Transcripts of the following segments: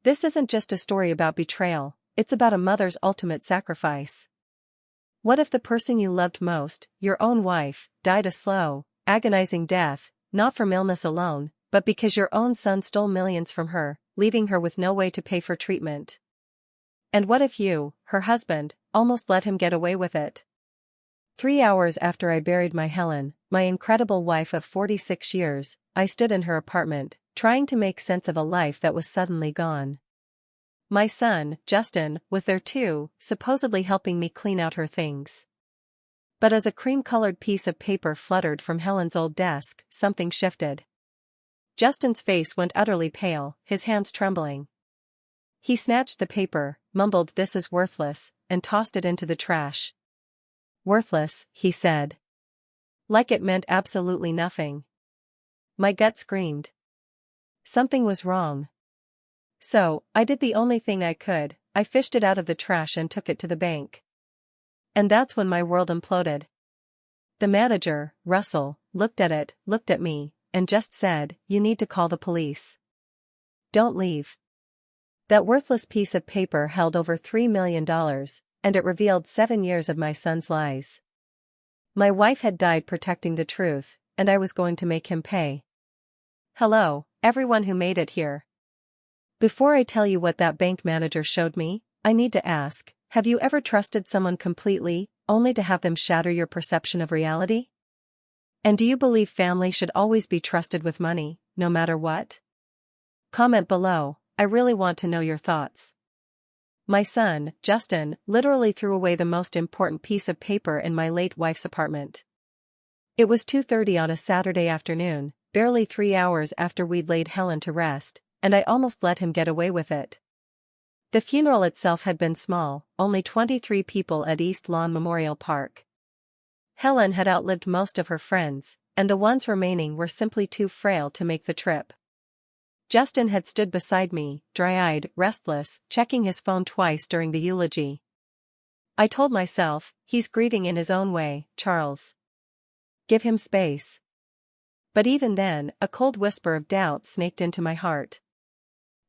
This isn't just a story about betrayal, it's about a mother's ultimate sacrifice. What if the person you loved most, your own wife, died a slow, agonizing death, not from illness alone, but because your own son stole millions from her, leaving her with no way to pay for treatment? And what if you, her husband, almost let him get away with it? 3 hours after I buried my Helen, my incredible wife of 46 years, I stood in her apartment, trying to make sense of a life that was suddenly gone. My son, Justin, was there too, supposedly helping me clean out her things. But as a cream-colored piece of paper fluttered from Helen's old desk, something shifted. Justin's face went utterly pale, his hands trembling. He snatched the paper, mumbled "This is worthless," and tossed it into the trash. "Worthless," he said. Like it meant absolutely nothing. My gut screamed. Something was wrong. So, I did the only thing I could, I fished it out of the trash and took it to the bank. And that's when my world imploded. The manager, Russell, looked at it, looked at me, and just said, "You need to call the police. Don't leave." That worthless piece of paper held over $3 million, and it revealed 7 years of my son's lies. My wife had died protecting the truth, and I was going to make him pay. Hello, everyone who made it here. Before I tell you what that bank manager showed me, I need to ask, have you ever trusted someone completely, only to have them shatter your perception of reality? And do you believe family should always be trusted with money, no matter what? Comment below, I really want to know your thoughts. My son, Justin, literally threw away the most important piece of paper in my late wife's apartment. It was 2:30 on a Saturday afternoon, barely 3 hours after we'd laid Helen to rest, and I almost let him get away with it. The funeral itself had been small, only 23 people at East Lawn Memorial Park. Helen had outlived most of her friends, and the ones remaining were simply too frail to make the trip. Justin had stood beside me, dry-eyed, restless, checking his phone twice during the eulogy. I told myself, he's grieving in his own way, Charles. Give him space. But even then, a cold whisper of doubt snaked into my heart.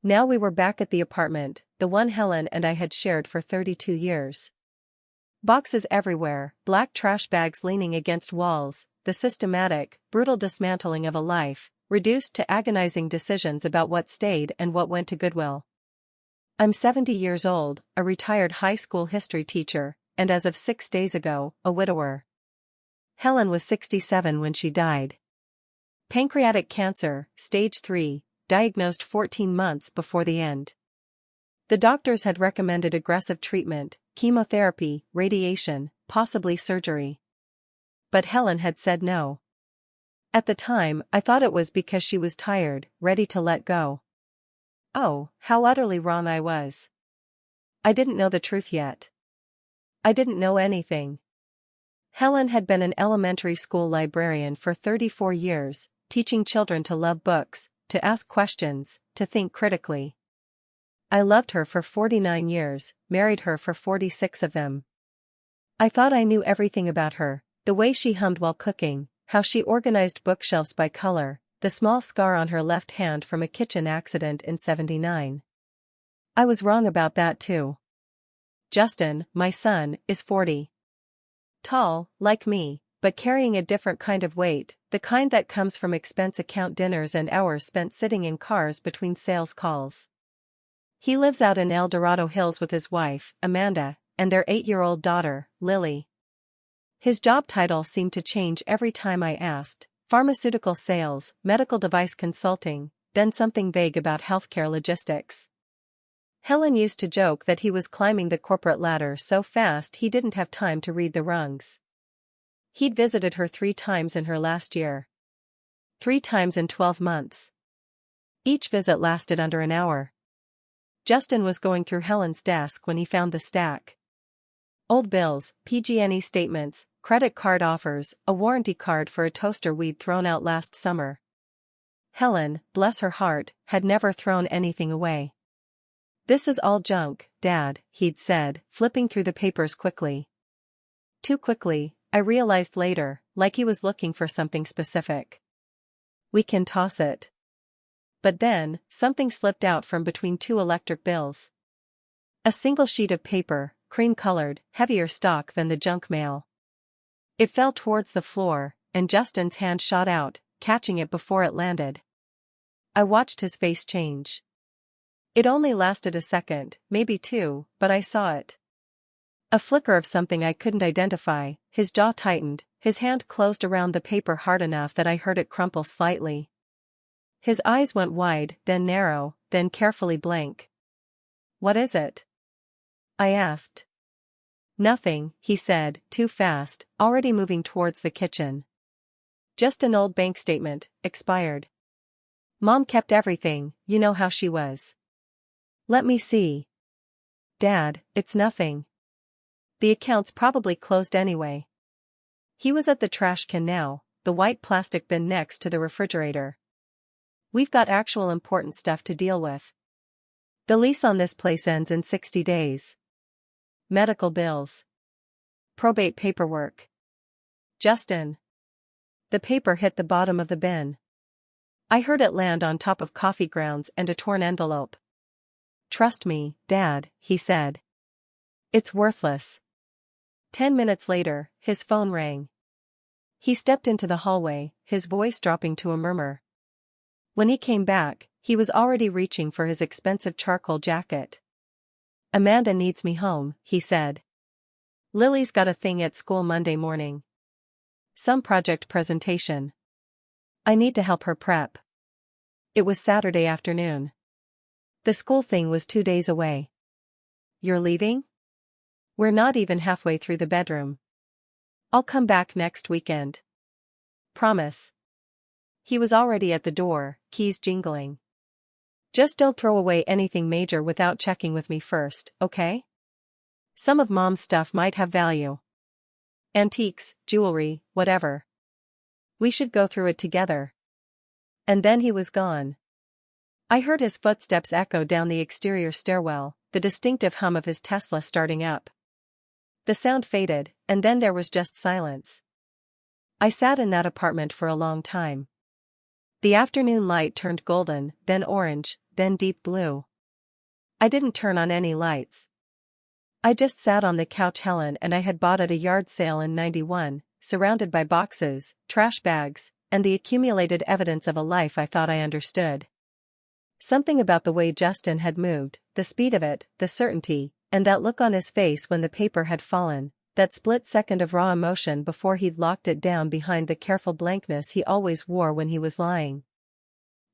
Now we were back at the apartment, the one Helen and I had shared for 32 years. Boxes everywhere, black trash bags leaning against walls, the systematic, brutal dismantling of a life, reduced to agonizing decisions about what stayed and what went to Goodwill. I'm 70 years old, a retired high school history teacher, and as of 6 days ago, a widower. Helen was 67 when she died. Pancreatic cancer, stage 3, diagnosed 14 months before the end. The doctors had recommended aggressive treatment, chemotherapy, radiation, possibly surgery. But Helen had said no. At the time, I thought it was because she was tired, ready to let go. Oh, how utterly wrong I was. I didn't know the truth yet. I didn't know anything. Helen had been an elementary school librarian for 34 years, teaching children to love books, to ask questions, to think critically. I loved her for 49 years, married her for 46 of them. I thought I knew everything about her, the way she hummed while cooking, how she organized bookshelves by color, the small scar on her left hand from a kitchen accident in '79. I was wrong about that too. Justin, my son, is 40. Tall, like me, but carrying a different kind of weight, the kind that comes from expense account dinners and hours spent sitting in cars between sales calls. He lives out in El Dorado Hills with his wife, Amanda, and their 8-year-old daughter, Lily. His job title seemed to change every time I asked: pharmaceutical sales, medical device consulting, then something vague about healthcare logistics. Helen used to joke that he was climbing the corporate ladder so fast he didn't have time to read the rungs. He'd visited her 3 times in her last year. 3 times in 12 months. Each visit lasted under an hour. Justin was going through Helen's desk when he found the stack. Old bills, PG&E statements, credit card offers, a warranty card for a toaster we'd thrown out last summer. Helen, bless her heart, had never thrown anything away. "This is all junk, Dad," he'd said, flipping through the papers quickly. Too quickly, I realized later, like he was looking for something specific. "We can toss it." but then, something slipped out from between two electric bills. A single sheet of paper, cream-colored, heavier stock than the junk mail. It fell towards the floor, and Justin's hand shot out, catching it before it landed. I watched his face change. It only lasted a second, maybe two, but I saw it. A flicker of something I couldn't identify, his jaw tightened, his hand closed around the paper hard enough that I heard it crumple slightly. His eyes went wide, then narrow, then carefully blank. "What is it?" I asked. "Nothing," he said, too fast, already moving towards the kitchen. "Just an old bank statement, expired. Mom kept everything, you know how she was." "Let me see." "Dad, it's nothing. The account's probably closed anyway." He was at the trash can now, the white plastic bin next to the refrigerator. "We've got actual important stuff to deal with. The lease on this place ends in 60 days. Medical bills. Probate paperwork." "Justin." The paper hit the bottom of the bin. I heard it land on top of coffee grounds and a torn envelope. "Trust me, Dad," he said. "It's worthless." 10 minutes later, his phone rang. He stepped into the hallway, his voice dropping to a murmur. When he came back, he was already reaching for his expensive charcoal jacket. "Amanda needs me home," he said. "Lily's got a thing at school Monday morning. Some project presentation. I need to help her prep." It was Saturday afternoon. The school thing was 2 days away. "You're leaving?" "We're not even halfway through the bedroom. I'll come back next weekend. Promise." He was already at the door, keys jingling. "Just don't throw away anything major without checking with me first, okay? Some of Mom's stuff might have value. Antiques, jewelry, whatever. We should go through it together." And then he was gone. I heard his footsteps echo down the exterior stairwell, the distinctive hum of his Tesla starting up. The sound faded, and then there was just silence. I sat in that apartment for a long time. The afternoon light turned golden, then orange, then deep blue. I didn't turn on any lights. I just sat on the couch Helen and I had bought at a yard sale in '91, surrounded by boxes, trash bags, and the accumulated evidence of a life I thought I understood. Something about the way Justin had moved, the speed of it, the certainty, and that look on his face when the paper had fallen, that split second of raw emotion before he'd locked it down behind the careful blankness he always wore when he was lying.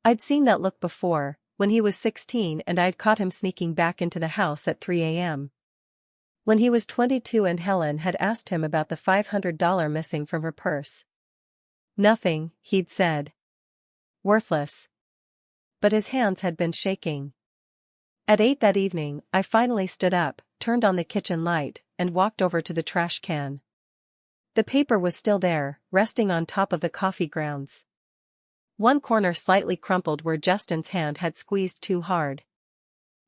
I'd seen that look before, when he was 16 and I'd caught him sneaking back into the house at 3 a.m. When he was 22 and Helen had asked him about the $500 missing from her purse. "Nothing," he'd said. "Worthless." But his hands had been shaking. At 8 that evening, I finally stood up, turned on the kitchen light, and walked over to the trash can. The paper was still there, resting on top of the coffee grounds. One corner slightly crumpled where Justin's hand had squeezed too hard.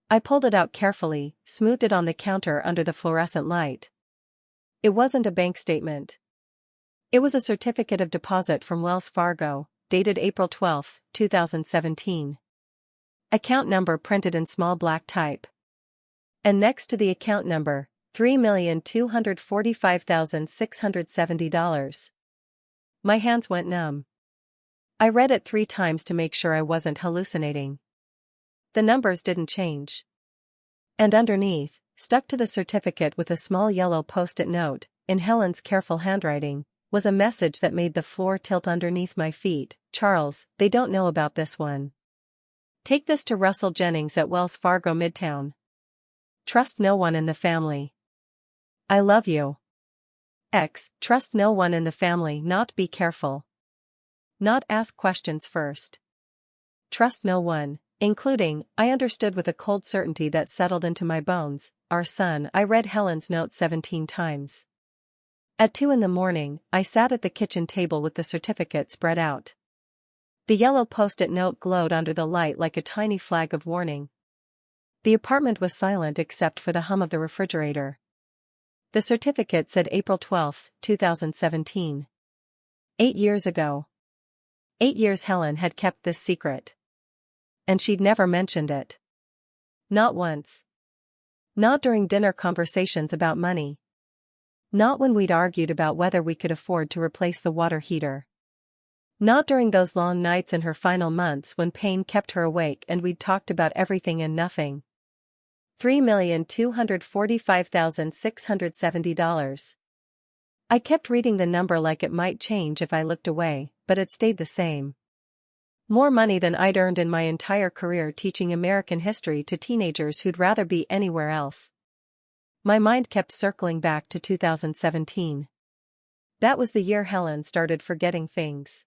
I pulled it out carefully, smoothed it on the counter under the fluorescent light. It wasn't a bank statement. It was a certificate of deposit from Wells Fargo, dated April 12, 2017. Account number printed in small black type. And next to the account number, $3,245,670. My hands went numb. I read it 3 times to make sure I wasn't hallucinating. The numbers didn't change. And underneath, stuck to the certificate with a small yellow post-it note, in Helen's careful handwriting, was a message that made the floor tilt underneath my feet. "Charles, they don't know about this one. Take this to Russell Jennings at Wells Fargo Midtown. Trust no one in the family. I love you. X. Trust no one in the family. Not be careful. Not ask questions first. Trust no one, including," I understood with a cold certainty that settled into my bones, "our son." I read Helen's note 17 times. At 2 in the morning, I sat at the kitchen table with the certificate spread out. The yellow post-it note glowed under the light like a tiny flag of warning. The apartment was silent except for the hum of the refrigerator. The certificate said April 12, 2017. 8 years ago. 8 years Helen had kept this secret. and she'd never mentioned it. Not once. Not during dinner conversations about money. Not when we'd argued about whether we could afford to replace the water heater. Not during those long nights in her final months when pain kept her awake and we'd talked about everything and nothing. $3,245,670. I kept reading the number like it might change if I looked away, but it stayed the same. More money than I'd earned in my entire career teaching American history to teenagers who'd rather be anywhere else. My mind kept circling back to 2017. That was the year Helen started forgetting things.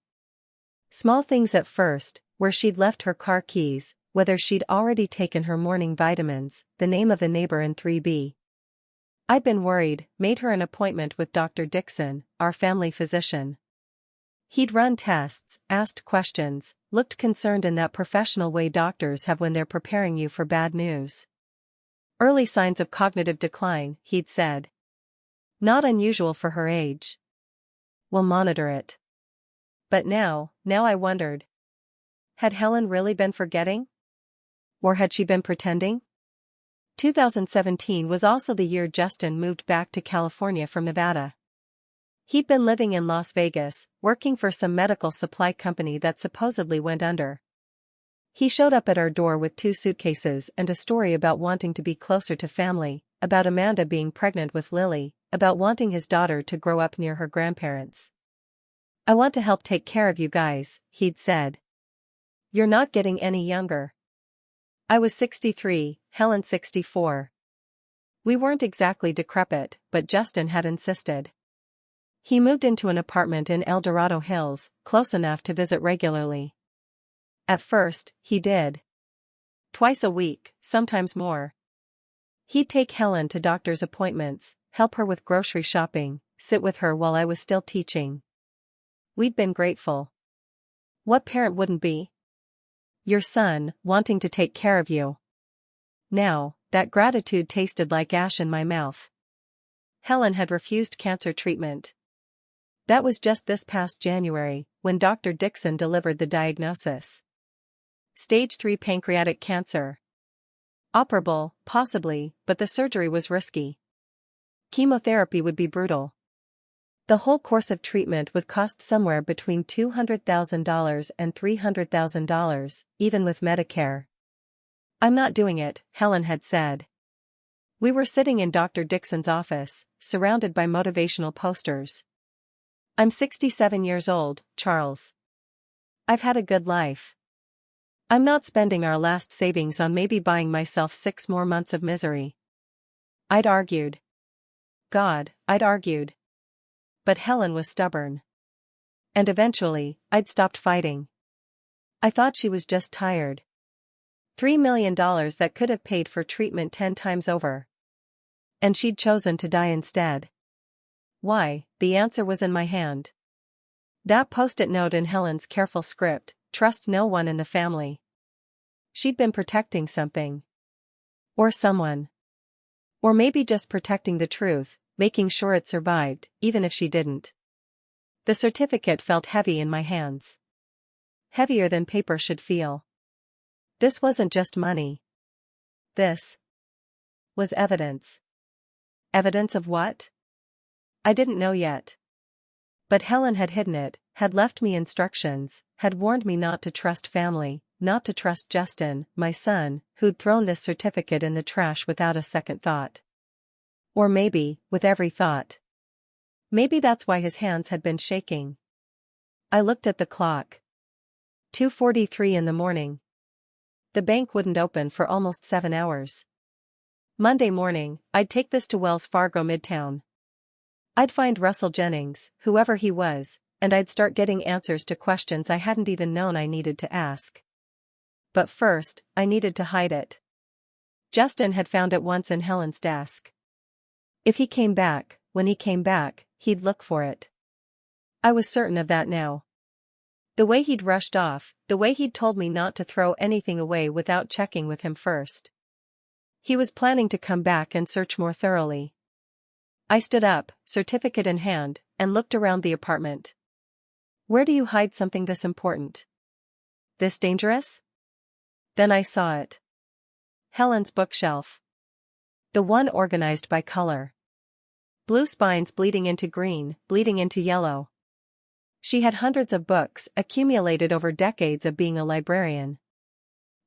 Small things at first, where she'd left her car keys, whether she'd already taken her morning vitamins, the name of the neighbor in 3B. I'd been worried, made her an appointment with Dr. Dixon, our family physician. He'd run tests, asked questions, looked concerned in that professional way doctors have when they're preparing you for bad news. Early signs of cognitive decline, he'd said. Not unusual for her age. We'll monitor it. But now I wondered. Had Helen really been forgetting? Or had she been pretending? 2017 was also the year Justin moved back to California from Nevada. He'd been living in Las Vegas, working for some medical supply company that supposedly went under. He showed up at our door with 2 suitcases and a story about wanting to be closer to family, about Amanda being pregnant with Lily, about wanting his daughter to grow up near her grandparents. I want to help take care of you guys, he'd said. You're not getting any younger. I was 63, Helen 64. We weren't exactly decrepit, but Justin had insisted. He moved into an apartment in El Dorado Hills, close enough to visit regularly. At first, he did. Twice a week, sometimes more. He'd take Helen to doctor's appointments, help her with grocery shopping, sit with her while I was still teaching. We'd been grateful. What parent wouldn't be? Your son, wanting to take care of you. Now, that gratitude tasted like ash in my mouth. Helen had refused cancer treatment. That was just this past January, when Dr. Dixon delivered the diagnosis. Stage 3 pancreatic cancer. Operable, possibly, but the surgery was risky. Chemotherapy would be brutal. The whole course of treatment would cost somewhere between $200,000 and $300,000, even with Medicare. I'm not doing it, Helen had said. We were sitting in Dr. Dixon's office, surrounded by motivational posters. I'm 67 years old, Charles. I've had a good life. I'm not spending our last savings on maybe buying myself 6 more months of misery. I'd argued. God, I'd argued. But Helen was stubborn. And eventually, I'd stopped fighting. I thought she was just tired. $3 million that could have paid for treatment 10 times over. And she'd chosen to die instead. Why? The answer was in my hand. That post-it note in Helen's careful script, trust no one in the family. She'd been protecting something. Or someone. Or maybe just protecting the truth, making sure it survived, even if she didn't. The certificate felt heavy in my hands. Heavier than paper should feel. This wasn't just money. This was evidence. Evidence of what? I didn't know yet. But Helen had hidden it, had left me instructions, had warned me not to trust family, not to trust Justin, my son, who'd thrown this certificate in the trash without a second thought. Or maybe, with every thought. Maybe that's why his hands had been shaking. I looked at the clock. 2:43 in the morning. The bank wouldn't open for almost 7 hours. Monday morning, I'd take this to Wells Fargo Midtown. I'd find Russell Jennings, whoever he was, and I'd start getting answers to questions I hadn't even known I needed to ask. But first, I needed to hide it. Justin had found it once in Helen's desk. If he came back, when he came back, he'd look for it. I was certain of that now. The way he'd rushed off, the way he'd told me not to throw anything away without checking with him first. He was planning to come back and search more thoroughly. I stood up, certificate in hand, and looked around the apartment. Where do you hide something this important? This dangerous? Then I saw it. Helen's bookshelf. The one organized by color. Blue spines bleeding into green, bleeding into yellow. She had hundreds of books accumulated over decades of being a librarian.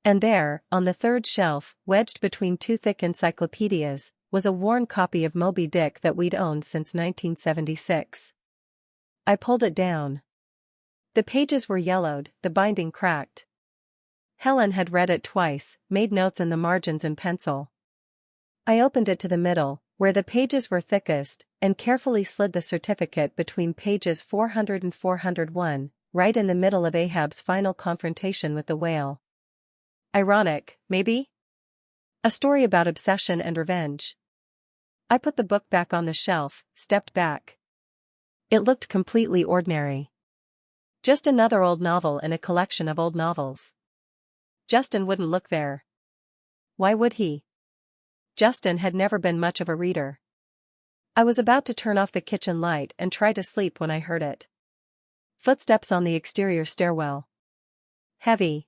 And there, on the third shelf, wedged between two thick encyclopedias, was a worn copy of Moby Dick that we'd owned since 1976. I pulled it down. The pages were yellowed, the binding cracked. Helen had read it twice, made notes in the margins in pencil. I opened it to the middle, where the pages were thickest, and carefully slid the certificate between pages 400 and 401, right in the middle of Ahab's final confrontation with the whale. Ironic, maybe? A story about obsession and revenge. I put the book back on the shelf, stepped back. It looked completely ordinary. Just another old novel in a collection of old novels. Justin wouldn't look there. Why would he? Justin had never been much of a reader. I was about to turn off the kitchen light and try to sleep when I heard it. Footsteps on the exterior stairwell. Heavy.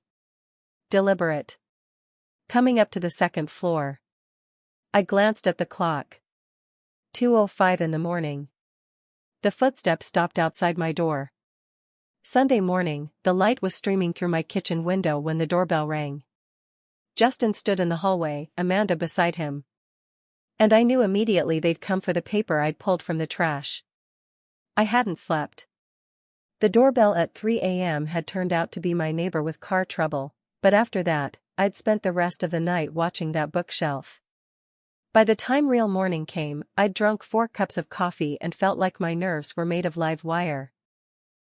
Deliberate. Coming up to the second floor. I glanced at the clock. 2:05 in the morning. The footsteps stopped outside my door. Sunday morning, the light was streaming through my kitchen window when the doorbell rang. Justin stood in the hallway, Amanda beside him. And I knew immediately they'd come for the paper I'd pulled from the trash. I hadn't slept. The doorbell at 3 a.m. had turned out to be my neighbor with car trouble, but after that, I'd spent the rest of the night watching that bookshelf. By the time real morning came, I'd drunk 4 cups of coffee and felt like my nerves were made of live wire.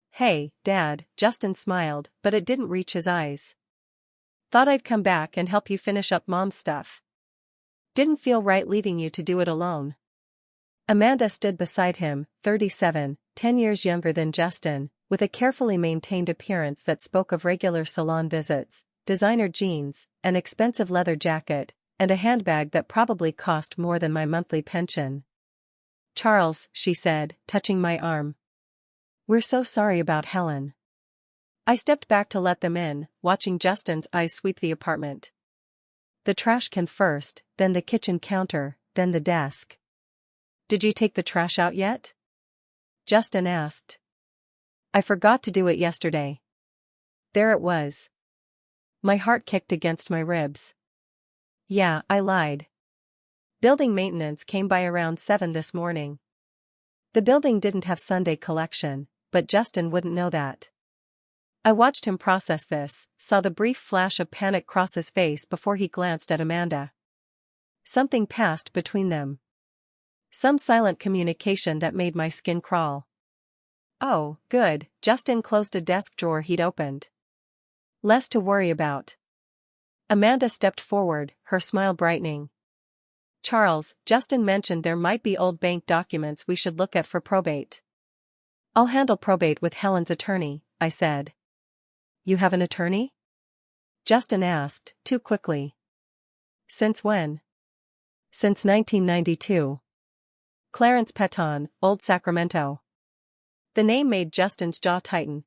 "Hey, Dad," Justin smiled, but it didn't reach his eyes. "Thought I'd come back and help you finish up Mom's stuff. Didn't feel right leaving you to do it alone." Amanda stood beside him, 37, 10 years younger than Justin, with a carefully maintained appearance that spoke of regular salon visits, designer jeans, an expensive leather jacket, and a handbag that probably cost more than my monthly pension. "Charles," she said, touching my arm. "We're so sorry about Helen." I stepped back to let them in, watching Justin's eyes sweep the apartment. The trash can first, then the kitchen counter, then the desk. "Did you take the trash out yet?" Justin asked. "I forgot to do it yesterday." There it was. My heart kicked against my ribs. Yeah, I lied. Building maintenance came by around 7 this morning. The building didn't have Sunday collection, but Justin wouldn't know that. I watched him process this, saw the brief flash of panic cross his face before he glanced at Amanda. Something passed between them. Some silent communication that made my skin crawl. "Oh, good," Justin closed a desk drawer he'd opened. "Less to worry about." Amanda stepped forward, her smile brightening. "Charles, Justin mentioned there might be old bank documents we should look at for probate." "I'll handle probate with Helen's attorney," I said. "You have an attorney?" Justin asked, too quickly. "Since when?" "Since 1992. Clarence Peton, Old Sacramento." The name made Justin's jaw tighten.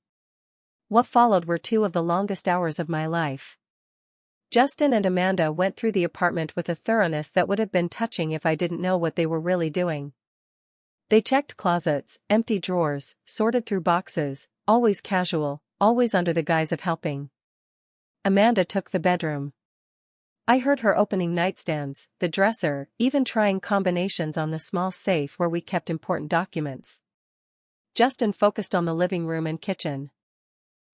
What followed were 2 of the longest hours of my life. Justin and Amanda went through the apartment with a thoroughness that would have been touching if I didn't know what they were really doing. They checked closets, empty drawers, sorted through boxes, always casual, always under the guise of helping. Amanda took the bedroom. I heard her opening nightstands, the dresser, even trying combinations on the small safe where we kept important documents. Justin focused on the living room and kitchen.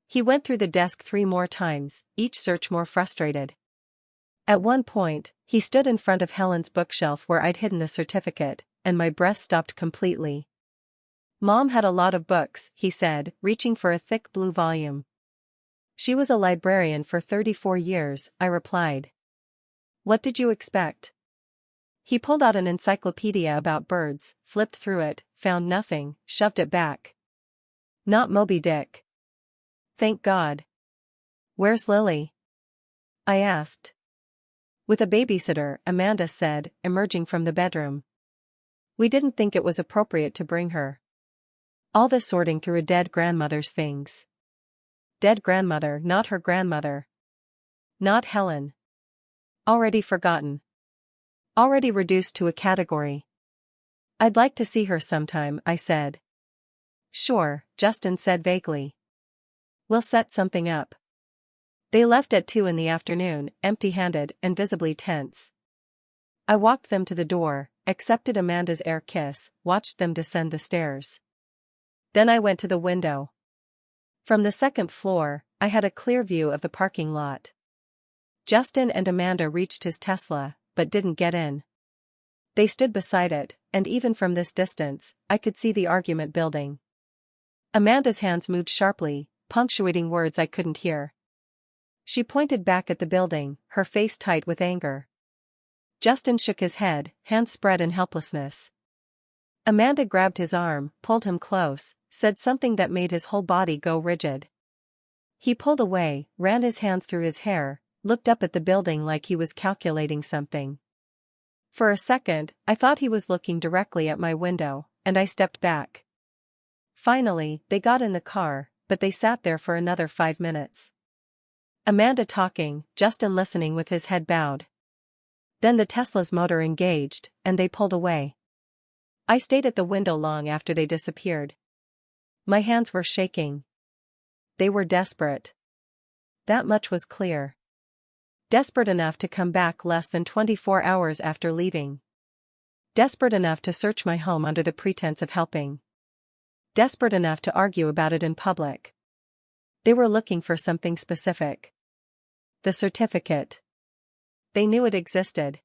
He went through the desk 3 more times, each search more frustrated. At one point, he stood in front of Helen's bookshelf where I'd hidden the certificate, and my breath stopped completely. "Mom had a lot of books," he said, reaching for a thick blue volume. "She was a librarian for 34 years, I replied. "What did you expect?" He pulled out an encyclopedia about birds, flipped through it, found nothing, shoved it back. "Not Moby Dick." "Thank God." "Where's Lily?" I asked. "With a babysitter," Amanda said, emerging from the bedroom. "We didn't think it was appropriate to bring her." All this sorting through a dead grandmother's things. Dead grandmother, not her grandmother. Not Helen. Already forgotten. Already reduced to a category. I'd like to see her sometime, I said. Sure, Justin said vaguely. We'll set something up. They left at 2 in the afternoon, empty-handed and visibly tense. I walked them to the door, accepted Amanda's air kiss, watched them descend the stairs. Then I went to the window. From the second floor, I had a clear view of the parking lot. Justin and Amanda reached his Tesla, but didn't get in. They stood beside it, and even from this distance, I could see the argument building. Amanda's hands moved sharply, punctuating words I couldn't hear. She pointed back at the building, her face tight with anger. Justin shook his head, hands spread in helplessness. Amanda grabbed his arm, pulled him close, said something that made his whole body go rigid. He pulled away, ran his hands through his hair, looked up at the building like he was calculating something. For a second, I thought he was looking directly at my window, and I stepped back. Finally, they got in the car, but they sat there for another 5 minutes. Amanda talking, Justin listening with his head bowed. Then the Tesla's motor engaged, and they pulled away. I stayed at the window long after they disappeared. My hands were shaking. They were desperate. That much was clear. Desperate enough to come back less than 24 hours after leaving. Desperate enough to search my home under the pretense of helping. Desperate enough to argue about it in public. They were looking for something specific. The certificate. They knew it existed.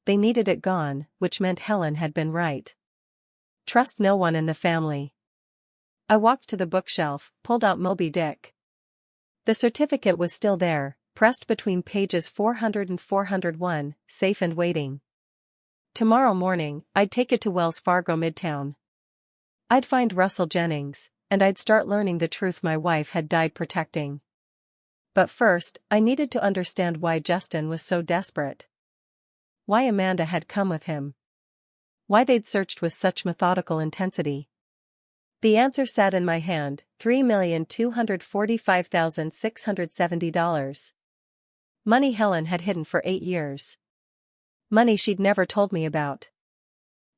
They needed it gone, which meant Helen had been right. Trust no one in the family. I walked to the bookshelf, pulled out Moby Dick. The certificate was still there, pressed between pages 400 and 401, safe and waiting. Tomorrow morning, I'd take it to Wells Fargo Midtown. I'd find Russell Jennings, and I'd start learning the truth my wife had died protecting. But first, I needed to understand why Justin was so desperate. Why Amanda had come with him. Why they'd searched with such methodical intensity. The answer sat in my hand, $3,245,670. Money Helen had hidden for 8 years. Money she'd never told me about.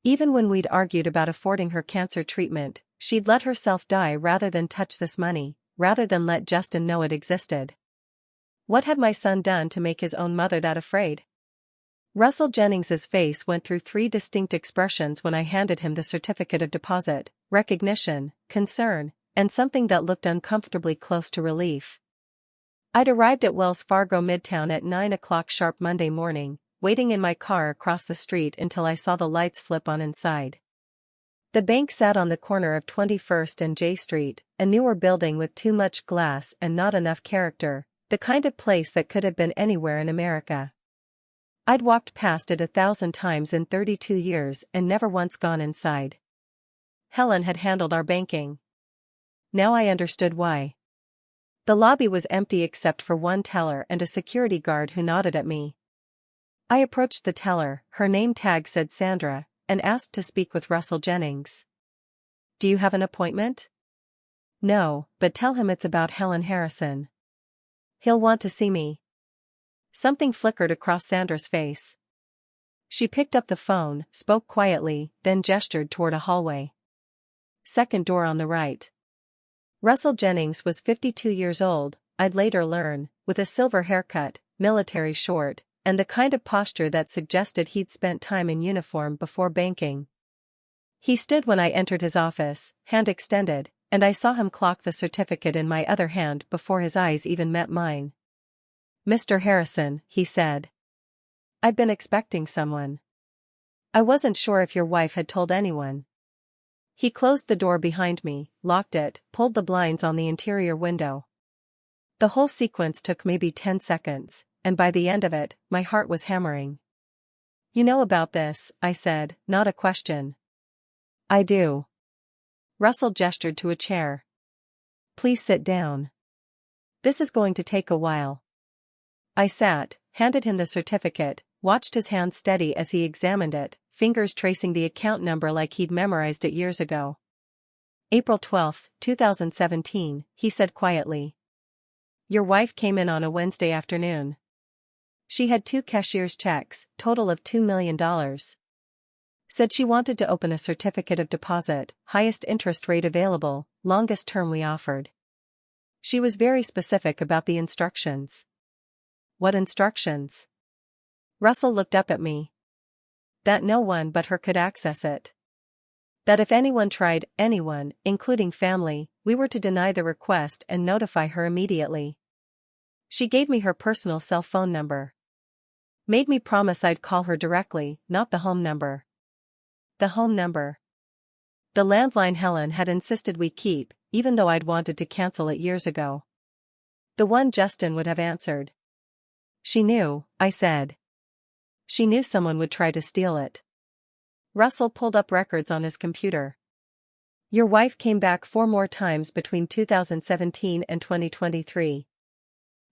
Even when we'd argued about affording her cancer treatment, she'd let herself die rather than touch this money, rather than let Justin know it existed. What had my son done to make his own mother that afraid? Russell Jennings's face went through 3 distinct expressions when I handed him the certificate of deposit: recognition, concern, and something that looked uncomfortably close to relief. I'd arrived at Wells Fargo Midtown at 9 o'clock sharp Monday morning, waiting in my car across the street until I saw the lights flip on inside. The bank sat on the corner of 21st and J Street, a newer building with too much glass and not enough character, the kind of place that could have been anywhere in America. I'd walked past it 1,000 times in 32 years and never once gone inside. Helen had handled our banking. Now I understood why. The lobby was empty except for one teller and a security guard who nodded at me. I approached the teller, her name tag said Sandra, and asked to speak with Russell Jennings. Do you have an appointment? No, but tell him it's about Helen Harrison. He'll want to see me. Something flickered across Sandra's face. She picked up the phone, spoke quietly, then gestured toward a hallway. Second door on the right. Russell Jennings was 52 years old, I'd later learn, with a silver haircut, military short, and the kind of posture that suggested he'd spent time in uniform before banking. He stood when I entered his office, hand extended, and I saw him clock the certificate in my other hand before his eyes even met mine. Mr. Harrison, he said. I'd been expecting someone. I wasn't sure if your wife had told anyone. He closed the door behind me, locked it, pulled the blinds on the interior window. The whole sequence took maybe 10 seconds, and by the end of it, my heart was hammering. You know about this, I said, not a question. I do. Russell gestured to a chair. Please sit down. This is going to take a while. I sat, handed him the certificate, watched his hand steady as he examined it, fingers tracing the account number like he'd memorized it years ago. April 12, 2017, he said quietly. Your wife came in on a Wednesday afternoon. She had 2 cashier's checks, total of $2 million. Said she wanted to open a certificate of deposit, highest interest rate available, longest term we offered. She was very specific about the instructions. What instructions? Russell looked up at me. That no one but her could access it. That if anyone tried, anyone, including family, we were to deny the request and notify her immediately. She gave me her personal cell phone number. Made me promise I'd call her directly, not the home number. The home number. The landline Helen had insisted we keep, even though I'd wanted to cancel it years ago. The one Justin would have answered. She knew, I said. She knew someone would try to steal it. Russell pulled up records on his computer. Your wife came back 4 more times between 2017 and 2023.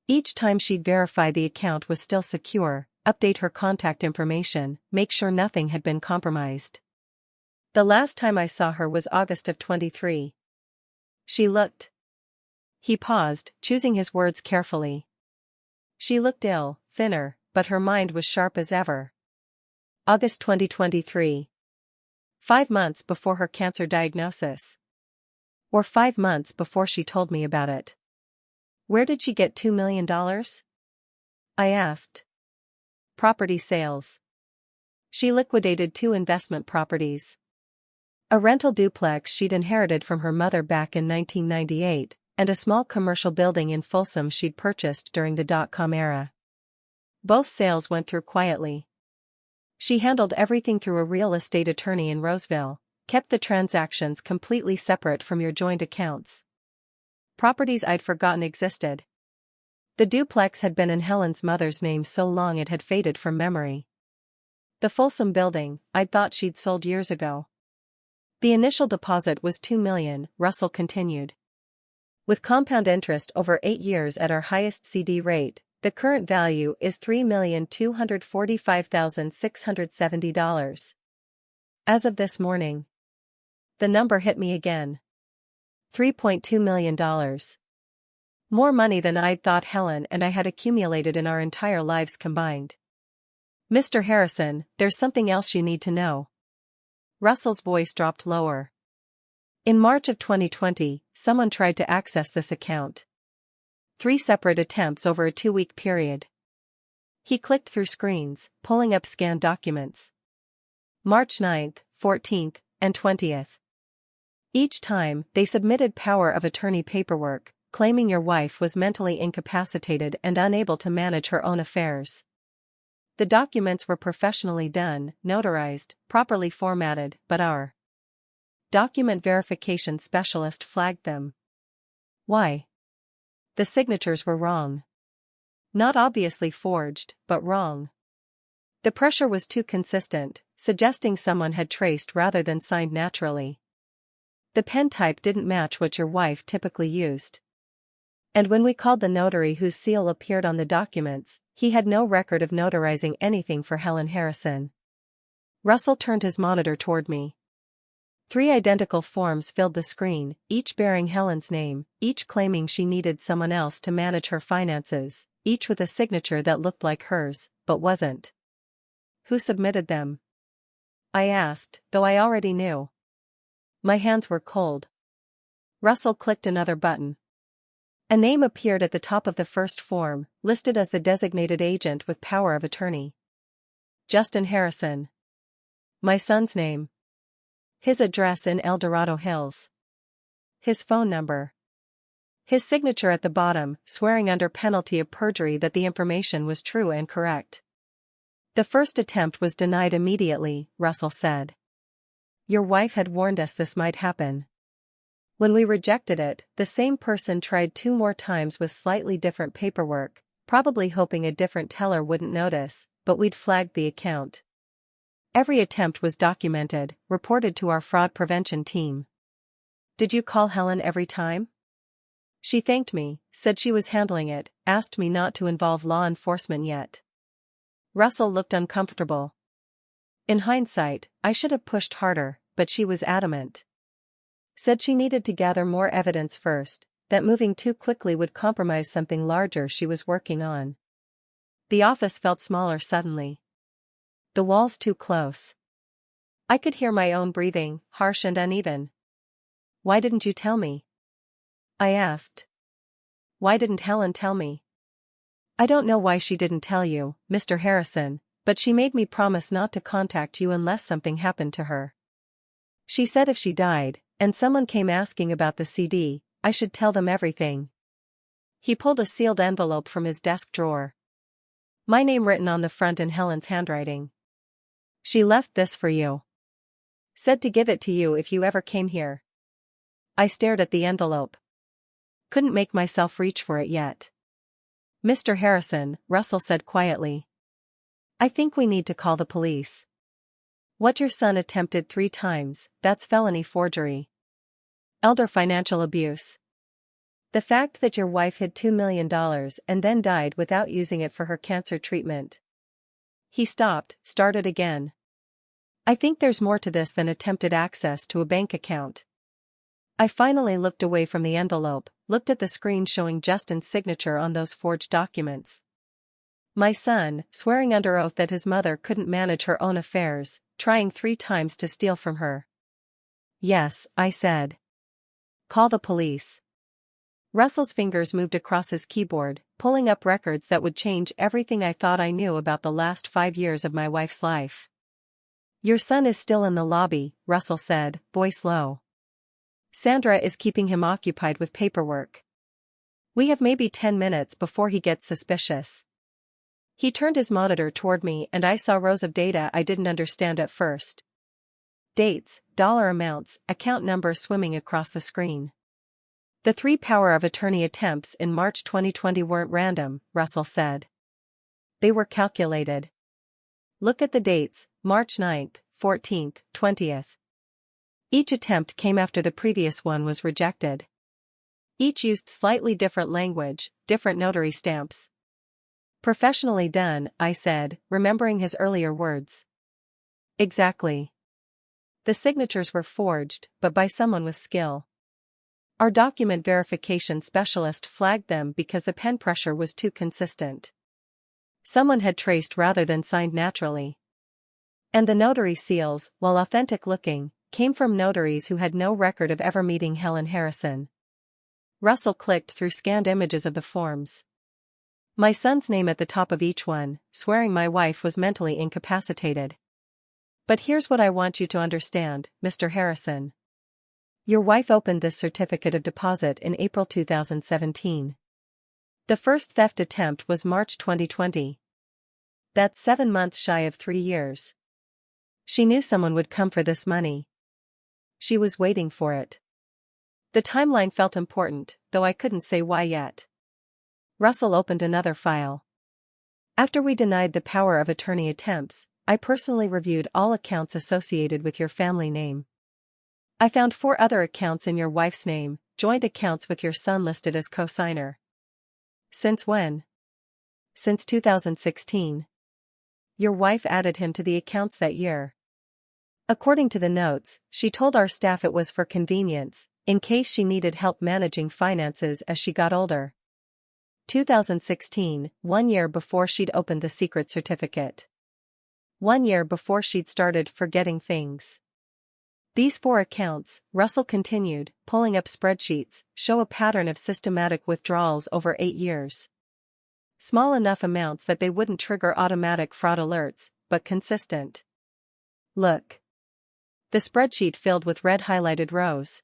Each time she'd verify the account was still secure, update her contact information, make sure nothing had been compromised. The last time I saw her was August of 23. She looked. He paused, choosing his words carefully. She looked ill, thinner, but her mind was sharp as ever. August 2023. 5 months before her cancer diagnosis. Or 5 months before she told me about it. Where did she get $2 million? I asked. Property sales. She liquidated 2 investment properties. A rental duplex she'd inherited from her mother back in 1998, and a small commercial building in Folsom she'd purchased during the dot-com era. Both sales went through quietly. She handled everything through a real estate attorney in Roseville, kept the transactions completely separate from your joint accounts. Properties I'd forgotten existed. The duplex had been in Helen's mother's name so long it had faded from memory. The Folsom building, I'd thought she'd sold years ago. The initial deposit was $2 million, Russell continued. With compound interest over 8 years at our highest CD rate, the current value is $3,245,670. As of this morning. The number hit me again. $3.2 million. More money than I'd thought Helen and I had accumulated in our entire lives combined. Mr. Harrison, there's something else you need to know. Russell's voice dropped lower. In March of 2020, someone tried to access this account. 3 separate attempts over a 2-week period. He clicked through screens, pulling up scanned documents. March 9th, 14th, and 20th. Each time, they submitted power of attorney paperwork, claiming your wife was mentally incapacitated and unable to manage her own affairs. The documents were professionally done, notarized, properly formatted, but our document verification specialist flagged them. Why? The signatures were wrong. Not obviously forged, but wrong. The pressure was too consistent, suggesting someone had traced rather than signed naturally. The pen type didn't match what your wife typically used. And when we called the notary whose seal appeared on the documents, he had no record of notarizing anything for Helen Harrison. Russell turned his monitor toward me. 3 identical forms filled the screen, each bearing Helen's name, each claiming she needed someone else to manage her finances, each with a signature that looked like hers, but wasn't. Who submitted them? I asked, though I already knew. My hands were cold. Russell clicked another button. A name appeared at the top of the first form, listed as the designated agent with power of attorney. Justin Harrison. My son's name. His address in El Dorado Hills. His phone number. His signature at the bottom, swearing under penalty of perjury that the information was true and correct. The first attempt was denied immediately, Russell said. Your wife had warned us this might happen. When we rejected it, the same person tried 2 more times with slightly different paperwork, probably hoping a different teller wouldn't notice, but we'd flagged the account. Every attempt was documented, reported to our fraud prevention team. Did you call Helen every time? She thanked me, said she was handling it, asked me not to involve law enforcement yet. Russell looked uncomfortable. In hindsight, I should have pushed harder, but she was adamant. Said she needed to gather more evidence first, that moving too quickly would compromise something larger she was working on. The office felt smaller suddenly. The walls too close. I could hear my own breathing, harsh and uneven. "Why didn't you tell me?" I asked. "Why didn't Helen tell me?" "I don't know why she didn't tell you, Mr. Harrison, but she made me promise not to contact you unless something happened to her. She said if she died, and someone came asking about the CD, I should tell them everything." He pulled a sealed envelope from his desk drawer. My name written on the front in Helen's handwriting. "She left this for you. Said to give it to you if you ever came here." I stared at the envelope. Couldn't make myself reach for it yet. "Mr. Harrison," Russell said quietly, "I think we need to call the police. What your son attempted 3 times, that's felony forgery. Elder financial abuse. The fact that your wife hid $2 million and then died without using it for her cancer treatment." He stopped, started again. "I think there's more to this than attempted access to a bank account." I finally looked away from the envelope, looked at the screen showing Justin's signature on those forged documents. My son, swearing under oath that his mother couldn't manage her own affairs, trying 3 times to steal from her. "Yes," I said. "Call the police." Russell's fingers moved across his keyboard, pulling up records that would change everything I thought I knew about the last 5 years of my wife's life. "Your son is still in the lobby," Russell said, voice low. "Sandra is keeping him occupied with paperwork. We have maybe 10 minutes before he gets suspicious." He turned his monitor toward me and I saw rows of data I didn't understand at first. Dates, dollar amounts, account numbers swimming across the screen. "The 3 power of attorney attempts in March 2020 weren't random," Russell said. "They were calculated. Look at the dates, March 9th, 14th, 20th. Each attempt came after the previous one was rejected. Each used slightly different language, different notary stamps." "Professionally done," I said, remembering his earlier words. "Exactly. The signatures were forged, but by someone with skill. Our document verification specialist flagged them because the pen pressure was too consistent. Someone had traced rather than signed naturally. And the notary seals, while authentic-looking, came from notaries who had no record of ever meeting Helen Harrison." Russell clicked through scanned images of the forms. "My son's name at the top of each one, swearing my wife was mentally incapacitated. But here's what I want you to understand, Mr. Harrison. Your wife opened this certificate of deposit in April 2017. The first theft attempt was March 2020. That's 7 months shy of 3 years. She knew someone would come for this money. She was waiting for it." The timeline felt important, though I couldn't say why yet. Russell opened another file. "After we denied the power of attorney attempts, I personally reviewed all accounts associated with your family name. I found 4 other accounts in your wife's name, joint accounts with your son listed as co-signer." "Since when?" "Since 2016. Your wife added him to the accounts that year. According to the notes, she told our staff it was for convenience, in case she needed help managing finances as she got older. 2016, 1 year before she'd opened the secret certificate. 1 year before she'd started forgetting things. These 4 accounts," Russell continued, pulling up spreadsheets, "show a pattern of systematic withdrawals over 8 years. Small enough amounts that they wouldn't trigger automatic fraud alerts, but consistent. Look." The spreadsheet filled with red highlighted rows.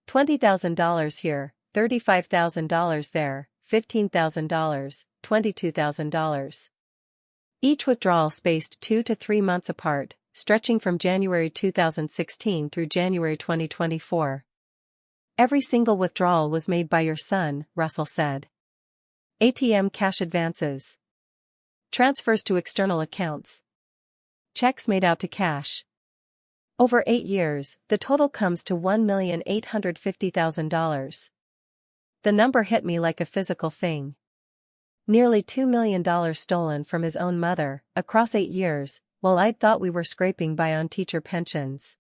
$20,000 here, $35,000 there, $15,000, $22,000. Each withdrawal spaced 2 to 3 months apart, stretching from January 2016 through January 2024. Every single withdrawal was made by your son, Russell said. ATM cash advances. Transfers to external accounts. Checks made out to cash. Over 8 years, the total comes to $1,850,000. The number hit me like a physical thing. Nearly $2 million stolen from his own mother, across 8 years, while I'd thought we were scraping by on teacher pensions.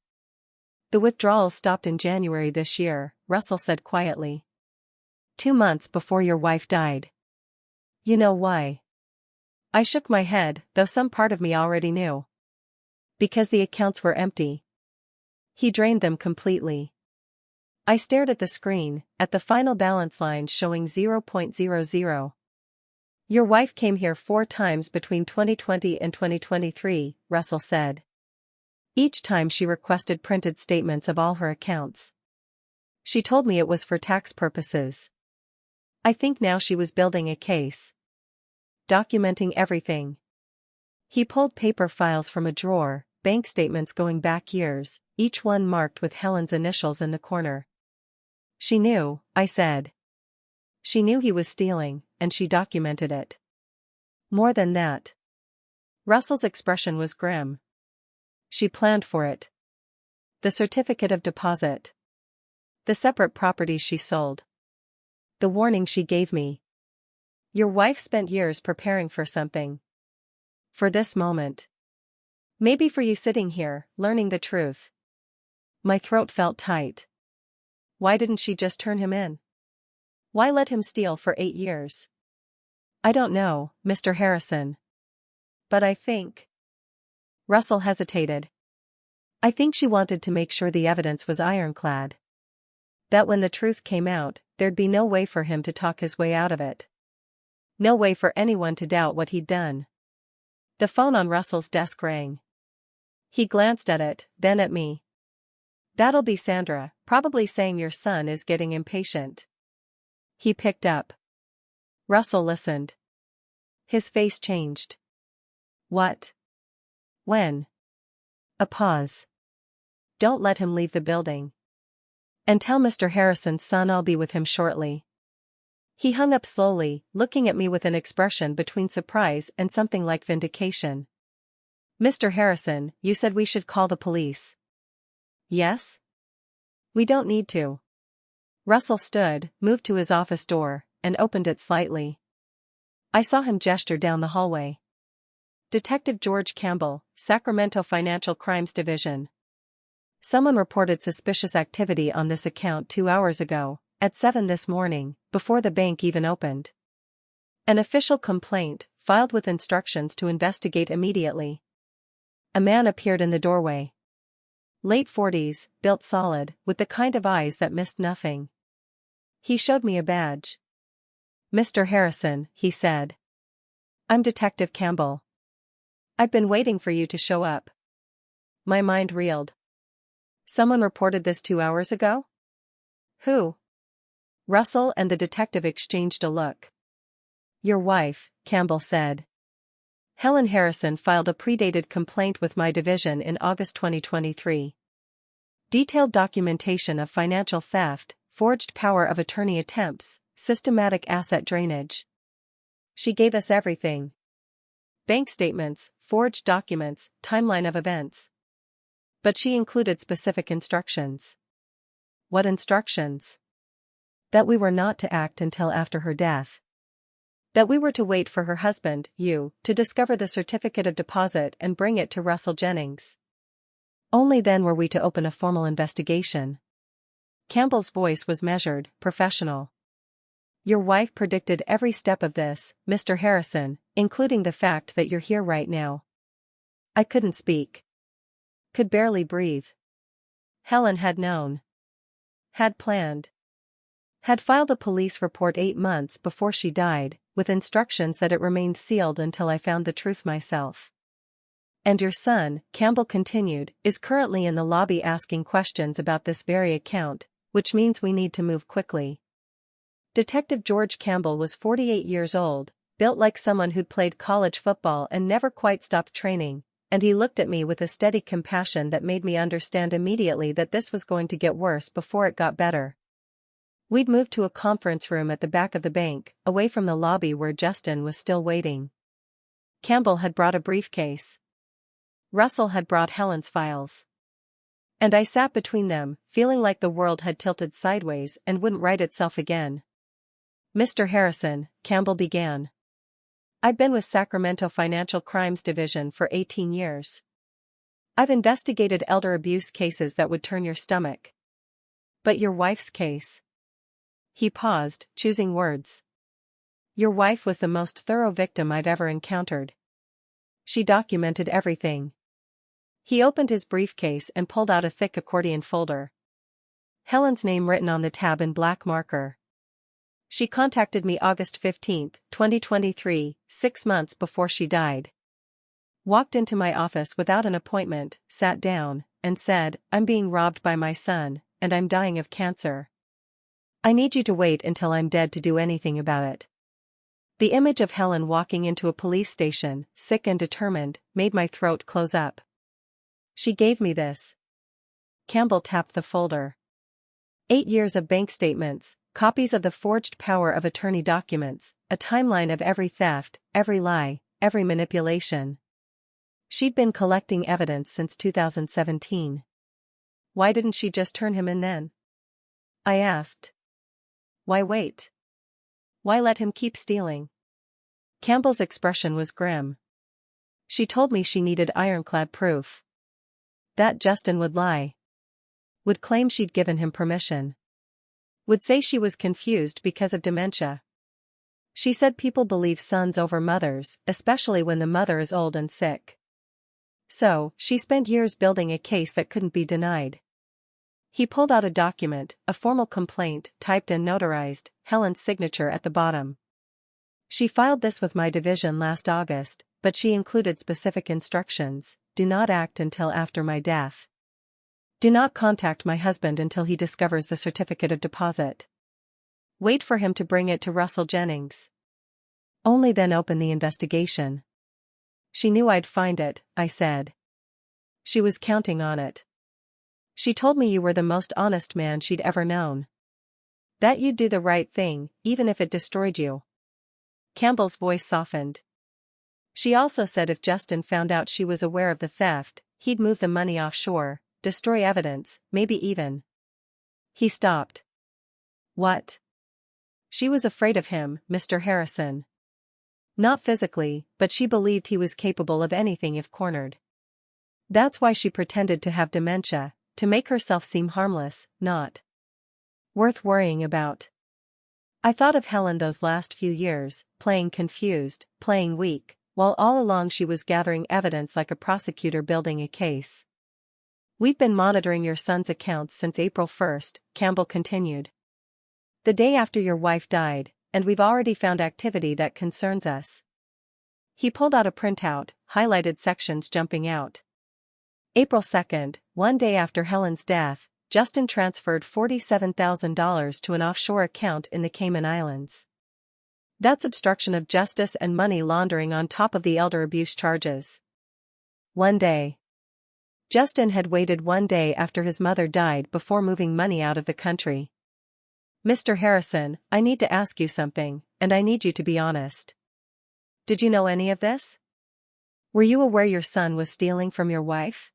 The withdrawals stopped in January this year, Russell said quietly. 2 months before your wife died. You know why? I shook my head, though some part of me already knew. Because the accounts were empty. He drained them completely. I stared at the screen, at the final balance line showing 0.00. Your wife came here 4 times between 2020 and 2023, Russell said. Each time she requested printed statements of all her accounts. She told me it was for tax purposes. I think now she was building a case. Documenting everything. He pulled paper files from a drawer, bank statements going back years, each one marked with Helen's initials in the corner. She knew, I said. She knew he was stealing, and she documented it. More than that. Russell's expression was grim. She planned for it. The certificate of deposit. The separate properties she sold. The warning she gave me. Your wife spent years preparing for something. For this moment. Maybe for you sitting here, learning the truth. My throat felt tight. Why didn't she just turn him in? Why let him steal for 8 years? I don't know, Mr. Harrison. But I think. Russell hesitated. I think she wanted to make sure the evidence was ironclad. That when the truth came out, there'd be no way for him to talk his way out of it. No way for anyone to doubt what he'd done. The phone on Russell's desk rang. He glanced at it, then at me. That'll be Sandra, probably saying your son is getting impatient. He picked up. Russell listened. His face changed. What? When? A pause. Don't let him leave the building. And tell Mr. Harrison's son I'll be with him shortly. He hung up slowly, looking at me with an expression between surprise and something like vindication. Mr. Harrison, you said we should call the police. Yes? We don't need to. Russell stood, moved to his office door, and opened it slightly. I saw him gesture down the hallway. Detective George Campbell, Sacramento Financial Crimes Division. Someone reported suspicious activity on this account 2 hours ago, at 7 this morning, before the bank even opened. An official complaint, filed with instructions to investigate immediately. A man appeared in the doorway. Late 40s, built solid, with the kind of eyes that missed nothing. He showed me a badge. Mr. Harrison, he said. I'm Detective Campbell. I've been waiting for you to show up. My mind reeled. Someone reported this 2 hours ago? Who? Russell and the detective exchanged a look. Your wife, Campbell said. Helen Harrison filed a predated complaint with my division in August 2023. Detailed documentation of financial theft, forged power of attorney attempts, systematic asset drainage. She gave us everything. Bank statements, forged documents, timeline of events. But she included specific instructions. What instructions? That we were not to act until after her death. That we were to wait for her husband, you, to discover the certificate of deposit and bring it to Russell Jennings. Only then were we to open a formal investigation. Campbell's voice was measured, professional. Your wife predicted every step of this, Mr. Harrison, including the fact that you're here right now. I couldn't speak. Could barely breathe. Helen had known. Had planned. Had filed a police report 8 months before she died, with instructions that it remained sealed until I found the truth myself. And your son, Campbell continued, is currently in the lobby asking questions about this very account, which means we need to move quickly. Detective George Campbell was 48 years old, built like someone who'd played college football and never quite stopped training, and he looked at me with a steady compassion that made me understand immediately that this was going to get worse before it got better. We'd moved to a conference room at the back of the bank, away from the lobby where Justin was still waiting. Campbell had brought a briefcase. Russell had brought Helen's files. And I sat between them, feeling like the world had tilted sideways and wouldn't right itself again. Mr. Harrison, Campbell began. I've been with Sacramento Financial Crimes Division for 18 years. I've investigated elder abuse cases that would turn your stomach. But your wife's case? He paused, choosing words. Your wife was the most thorough victim I've ever encountered. She documented everything. He opened his briefcase and pulled out a thick accordion folder. Helen's name written on the tab in black marker. She contacted me August 15, 2023, 6 months before she died. Walked into my office without an appointment, sat down, and said, I'm being robbed by my son, and I'm dying of cancer. I need you to wait until I'm dead to do anything about it. The image of Helen walking into a police station, sick and determined, made my throat close up. She gave me this. Campbell tapped the folder. 8 years of bank statements, copies of the forged power of attorney documents, a timeline of every theft, every lie, every manipulation. She'd been collecting evidence since 2017. Why didn't she just turn him in then? I asked. Why wait? Why let him keep stealing? Campbell's expression was grim. She told me she needed ironclad proof. That Justin would lie. Would claim she'd given him permission. Would say she was confused because of dementia. She said people believe sons over mothers, especially when the mother is old and sick. So, she spent years building a case that couldn't be denied. He pulled out a document, a formal complaint, typed and notarized, Helen's signature at the bottom. She filed this with my division last August, but she included specific instructions: do not act until after my death. Do not contact my husband until he discovers the certificate of deposit. Wait for him to bring it to Russell Jennings. Only then open the investigation. She knew I'd find it, I said. She was counting on it. She told me you were the most honest man she'd ever known. That you'd do the right thing, even if it destroyed you. Campbell's voice softened. She also said if Justin found out she was aware of the theft, he'd move the money offshore, destroy evidence, maybe even. He stopped. What? She was afraid of him, Mr. Harrison. Not physically, but she believed he was capable of anything if cornered. That's why she pretended to have dementia, to make herself seem harmless, not worth worrying about. I thought of Helen those last few years, playing confused, playing weak, while all along she was gathering evidence like a prosecutor building a case. We've been monitoring your son's accounts since April 1st, Campbell continued. The day after your wife died, and we've already found activity that concerns us. He pulled out a printout, highlighted sections jumping out. April 2nd, one day after Helen's death, Justin transferred $47,000 to an offshore account in the Cayman Islands. That's obstruction of justice and money laundering on top of the elder abuse charges. One day. Justin had waited 1 day after his mother died before moving money out of the country. Mr. Harrison, I need to ask you something, and I need you to be honest. Did you know any of this? Were you aware your son was stealing from your wife?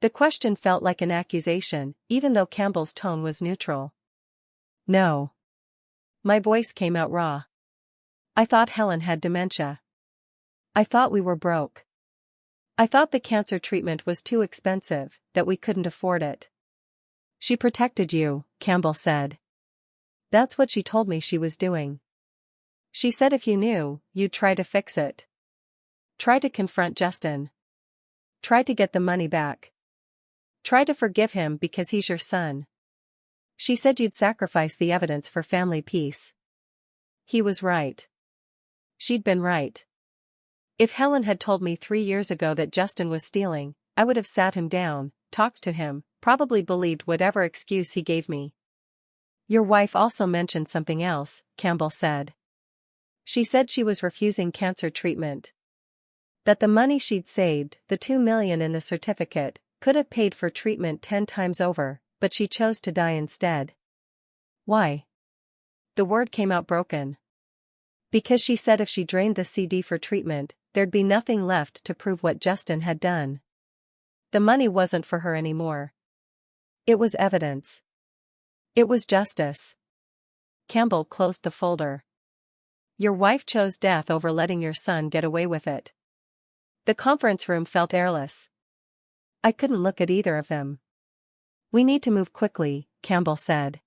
The question felt like an accusation, even though Campbell's tone was neutral. No. My voice came out raw. I thought Helen had dementia. I thought we were broke. I thought the cancer treatment was too expensive, that we couldn't afford it. She protected you, Campbell said. That's what she told me she was doing. She said if you knew, you'd try to fix it. Try to confront Justin. Try to get the money back. Try to forgive him because he's your son. She said you'd sacrifice the evidence for family peace. He was right. She'd been right. If Helen had told me 3 years ago that Justin was stealing, I would have sat him down, talked to him, probably believed whatever excuse he gave me. Your wife also mentioned something else, Campbell said. She said she was refusing cancer treatment. That the money she'd saved, the $2 million in the certificate, could have paid for treatment 10 times over, but she chose to die instead. Why? The word came out broken. Because she said if she drained the CD for treatment, there'd be nothing left to prove what Justin had done. The money wasn't for her anymore. It was evidence. It was justice. Campbell closed the folder. Your wife chose death over letting your son get away with it. The conference room felt airless. I couldn't look at either of them. We need to move quickly, Campbell said.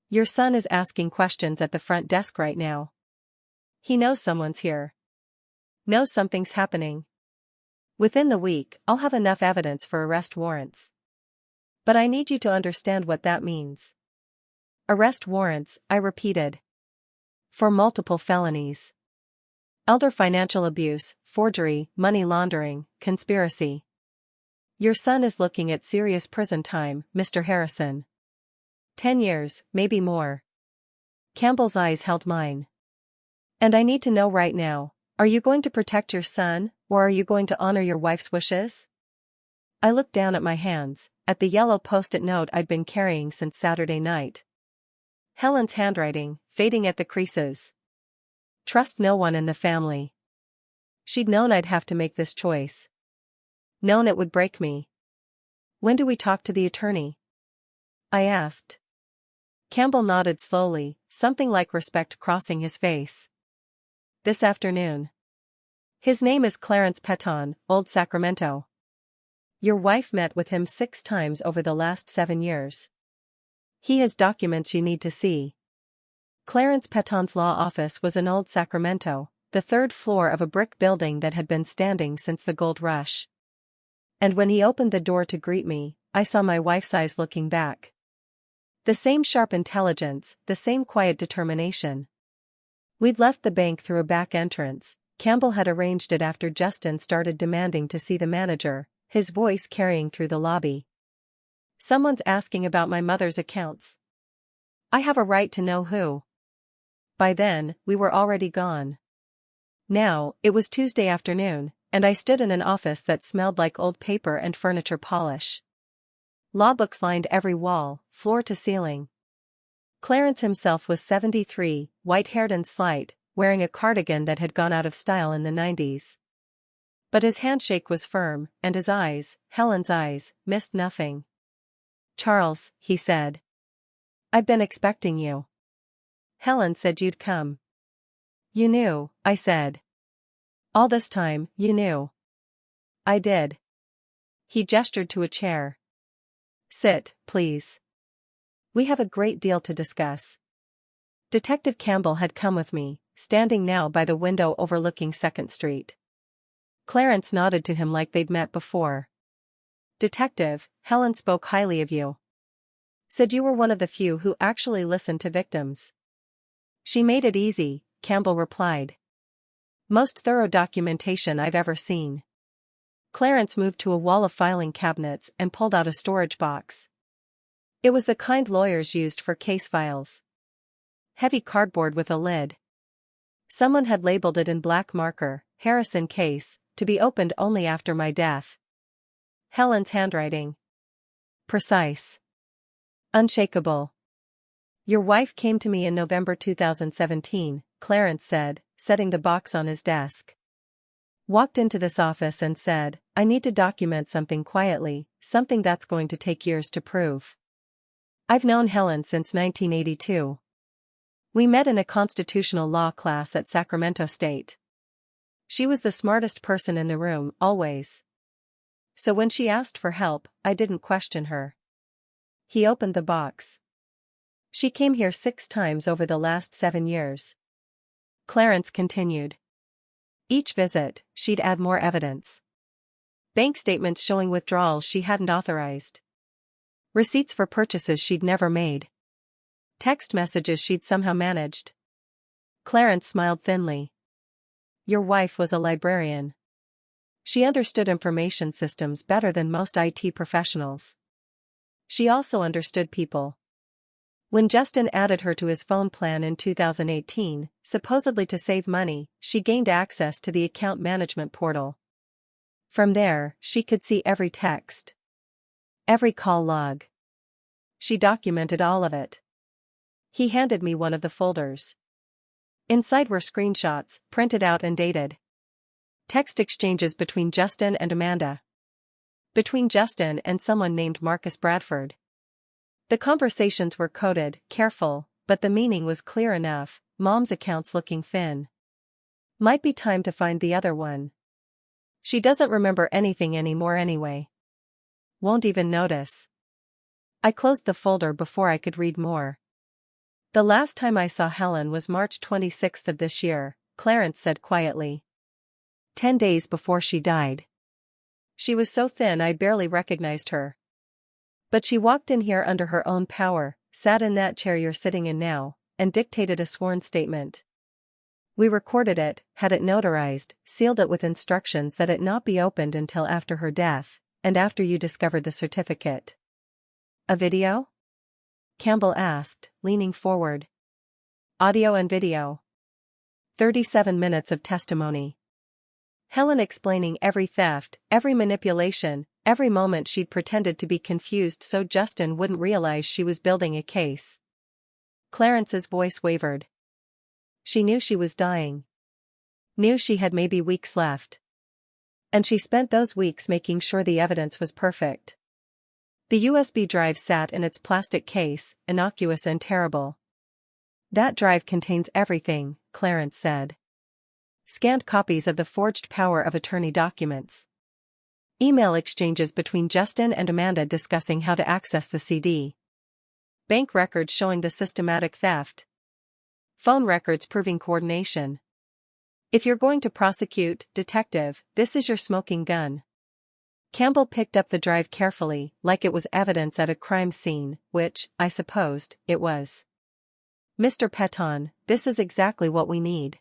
Your son is asking questions at the front desk right now. He knows someone's here. Knows something's happening. Within the week, I'll have enough evidence for arrest warrants. But I need you to understand what that means. Arrest warrants, I repeated. For multiple felonies. Elder financial abuse, forgery, money laundering, conspiracy. Your son is looking at serious prison time, Mr. Harrison. 10 years, maybe more. Campbell's eyes held mine. And I need to know right now, are you going to protect your son, or are you going to honor your wife's wishes? I looked down at my hands, at the yellow post-it note I'd been carrying since Saturday night. Helen's handwriting, fading at the creases. Trust no one in the family. She'd known I'd have to make this choice. Known it would break me. When do we talk to the attorney? I asked. Campbell nodded slowly, something like respect crossing his face. This afternoon. His name is Clarence Petton, Old Sacramento. Your wife met with him 6 times over the last 7 years. He has documents you need to see. Clarence Petton's law office was in Old Sacramento, the 3rd floor of a brick building that had been standing since the gold rush. And when he opened the door to greet me, I saw my wife's eyes looking back. The same sharp intelligence, the same quiet determination. We'd left the bank through a back entrance. Campbell had arranged it after Justin started demanding to see the manager, his voice carrying through the lobby. Someone's asking about my mother's accounts. I have a right to know who. By then, we were already gone. Now, it was Tuesday afternoon, and I stood in an office that smelled like old paper and furniture polish. Law books lined every wall, floor to ceiling. Clarence himself was 73, white-haired and slight, wearing a cardigan that had gone out of style in the 90s. But his handshake was firm, and his eyes, Helen's eyes, missed nothing. Charles, he said. I've been expecting you. Helen said you'd come. You knew, I said. All this time, you knew. I did. He gestured to a chair. Sit, please. We have a great deal to discuss. Detective Campbell had come with me, standing now by the window overlooking 2nd Street. Clarence nodded to him like they'd met before. Detective, Helen spoke highly of you. Said you were one of the few who actually listened to victims. She made it easy, Campbell replied. Most thorough documentation I've ever seen. Clarence moved to a wall of filing cabinets and pulled out a storage box. It was the kind lawyers used for case files. Heavy cardboard with a lid. Someone had labeled it in black marker, Harrison case, to be opened only after my death. Helen's handwriting. Precise. Unshakable. Your wife came to me in November 2017, Clarence said, setting the box on his desk. Walked into this office and said, I need to document something quietly, something that's going to take years to prove. I've known Helen since 1982. We met in a constitutional law class at Sacramento State. She was the smartest person in the room, always. So when she asked for help, I didn't question her. He opened the box. She came here 6 times over the last 7 years. Clarence continued. Each visit, she'd add more evidence. Bank statements showing withdrawals she hadn't authorized. Receipts for purchases she'd never made. Text messages she'd somehow managed. Clarence smiled thinly. Your wife was a librarian. She understood information systems better than most IT professionals. She also understood people. When Justin added her to his phone plan in 2018, supposedly to save money, she gained access to the account management portal. From there, she could see every text. Every call log. She documented all of it. He handed me one of the folders. Inside were screenshots, printed out and dated. Text exchanges between Justin and Amanda. Between Justin and someone named Marcus Bradford. The conversations were coded, careful, but the meaning was clear enough. Mom's account's looking thin. Might be time to find the other one. She doesn't remember anything anymore anyway. Won't even notice. I closed the folder before I could read more. The last time I saw Helen was March 26th of this year, Clarence said quietly. 10 days before she died. She was so thin I barely recognized her. But she walked in here under her own power, sat in that chair you're sitting in now, and dictated a sworn statement. We recorded it, had it notarized, sealed it with instructions that it not be opened until after her death, and after you discovered the certificate. A video? Campbell asked, leaning forward. Audio and video. 37 minutes of testimony. Helen explaining every theft, every manipulation, every moment she'd pretended to be confused so Justin wouldn't realize she was building a case. Clarence's voice wavered. She knew she was dying. Knew she had maybe weeks left. And she spent those weeks making sure the evidence was perfect. The USB drive sat in its plastic case, innocuous and terrible. That drive contains everything, Clarence said. Scanned copies of the forged power of attorney documents. Email exchanges between Justin and Amanda discussing how to access the CD. Bank records showing the systematic theft. Phone records proving coordination. If you're going to prosecute, detective, this is your smoking gun. Campbell picked up the drive carefully, like it was evidence at a crime scene, which, I supposed, it was. Mr. Peton, this is exactly what we need.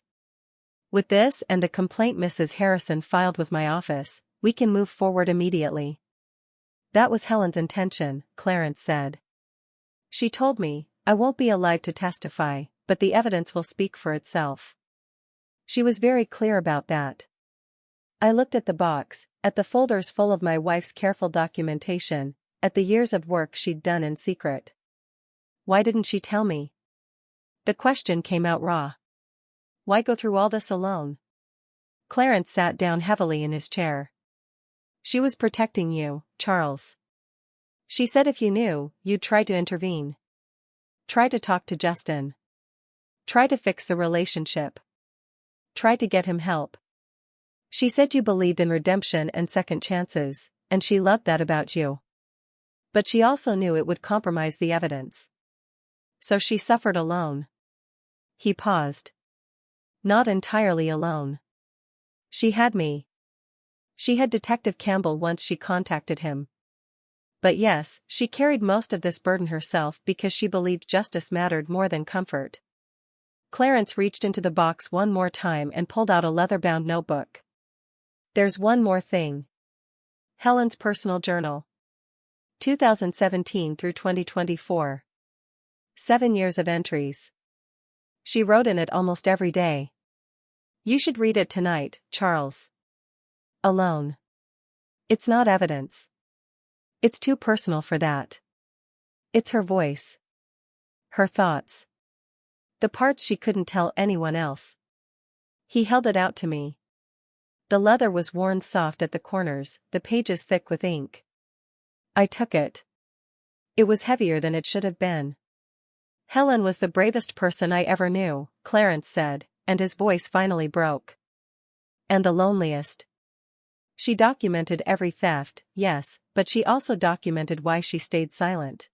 With this and the complaint Mrs. Harrison filed with my office, we can move forward immediately. That was Helen's intention, Clarence said. She told me, I won't be alive to testify, but the evidence will speak for itself. She was very clear about that. I looked at the box, at the folders full of my wife's careful documentation, at the years of work she'd done in secret. Why didn't she tell me? The question came out raw. Why go through all this alone? Clarence sat down heavily in his chair. She was protecting you, Charles. She said if you knew, you'd try to intervene. Try to talk to Justin. Try to fix the relationship. Try to get him help. She said you believed in redemption and second chances, and she loved that about you. But she also knew it would compromise the evidence. So she suffered alone. He paused. Not entirely alone. She had me. She had Detective Campbell once she contacted him. But yes, she carried most of this burden herself because she believed justice mattered more than comfort. Clarence reached into the box one more time and pulled out a leather-bound notebook. There's one more thing. Helen's personal journal. 2017 through 2024. 7 years of entries. She wrote in it almost every day. You should read it tonight, Charles. Alone. It's not evidence. It's too personal for that. It's her voice. Her thoughts. The parts she couldn't tell anyone else. He held it out to me. The leather was worn soft at the corners, the pages thick with ink. I took it. It was heavier than it should have been. Helen was the bravest person I ever knew, Clarence said, and his voice finally broke. And the loneliest. She documented every theft, yes, but she also documented why she stayed silent.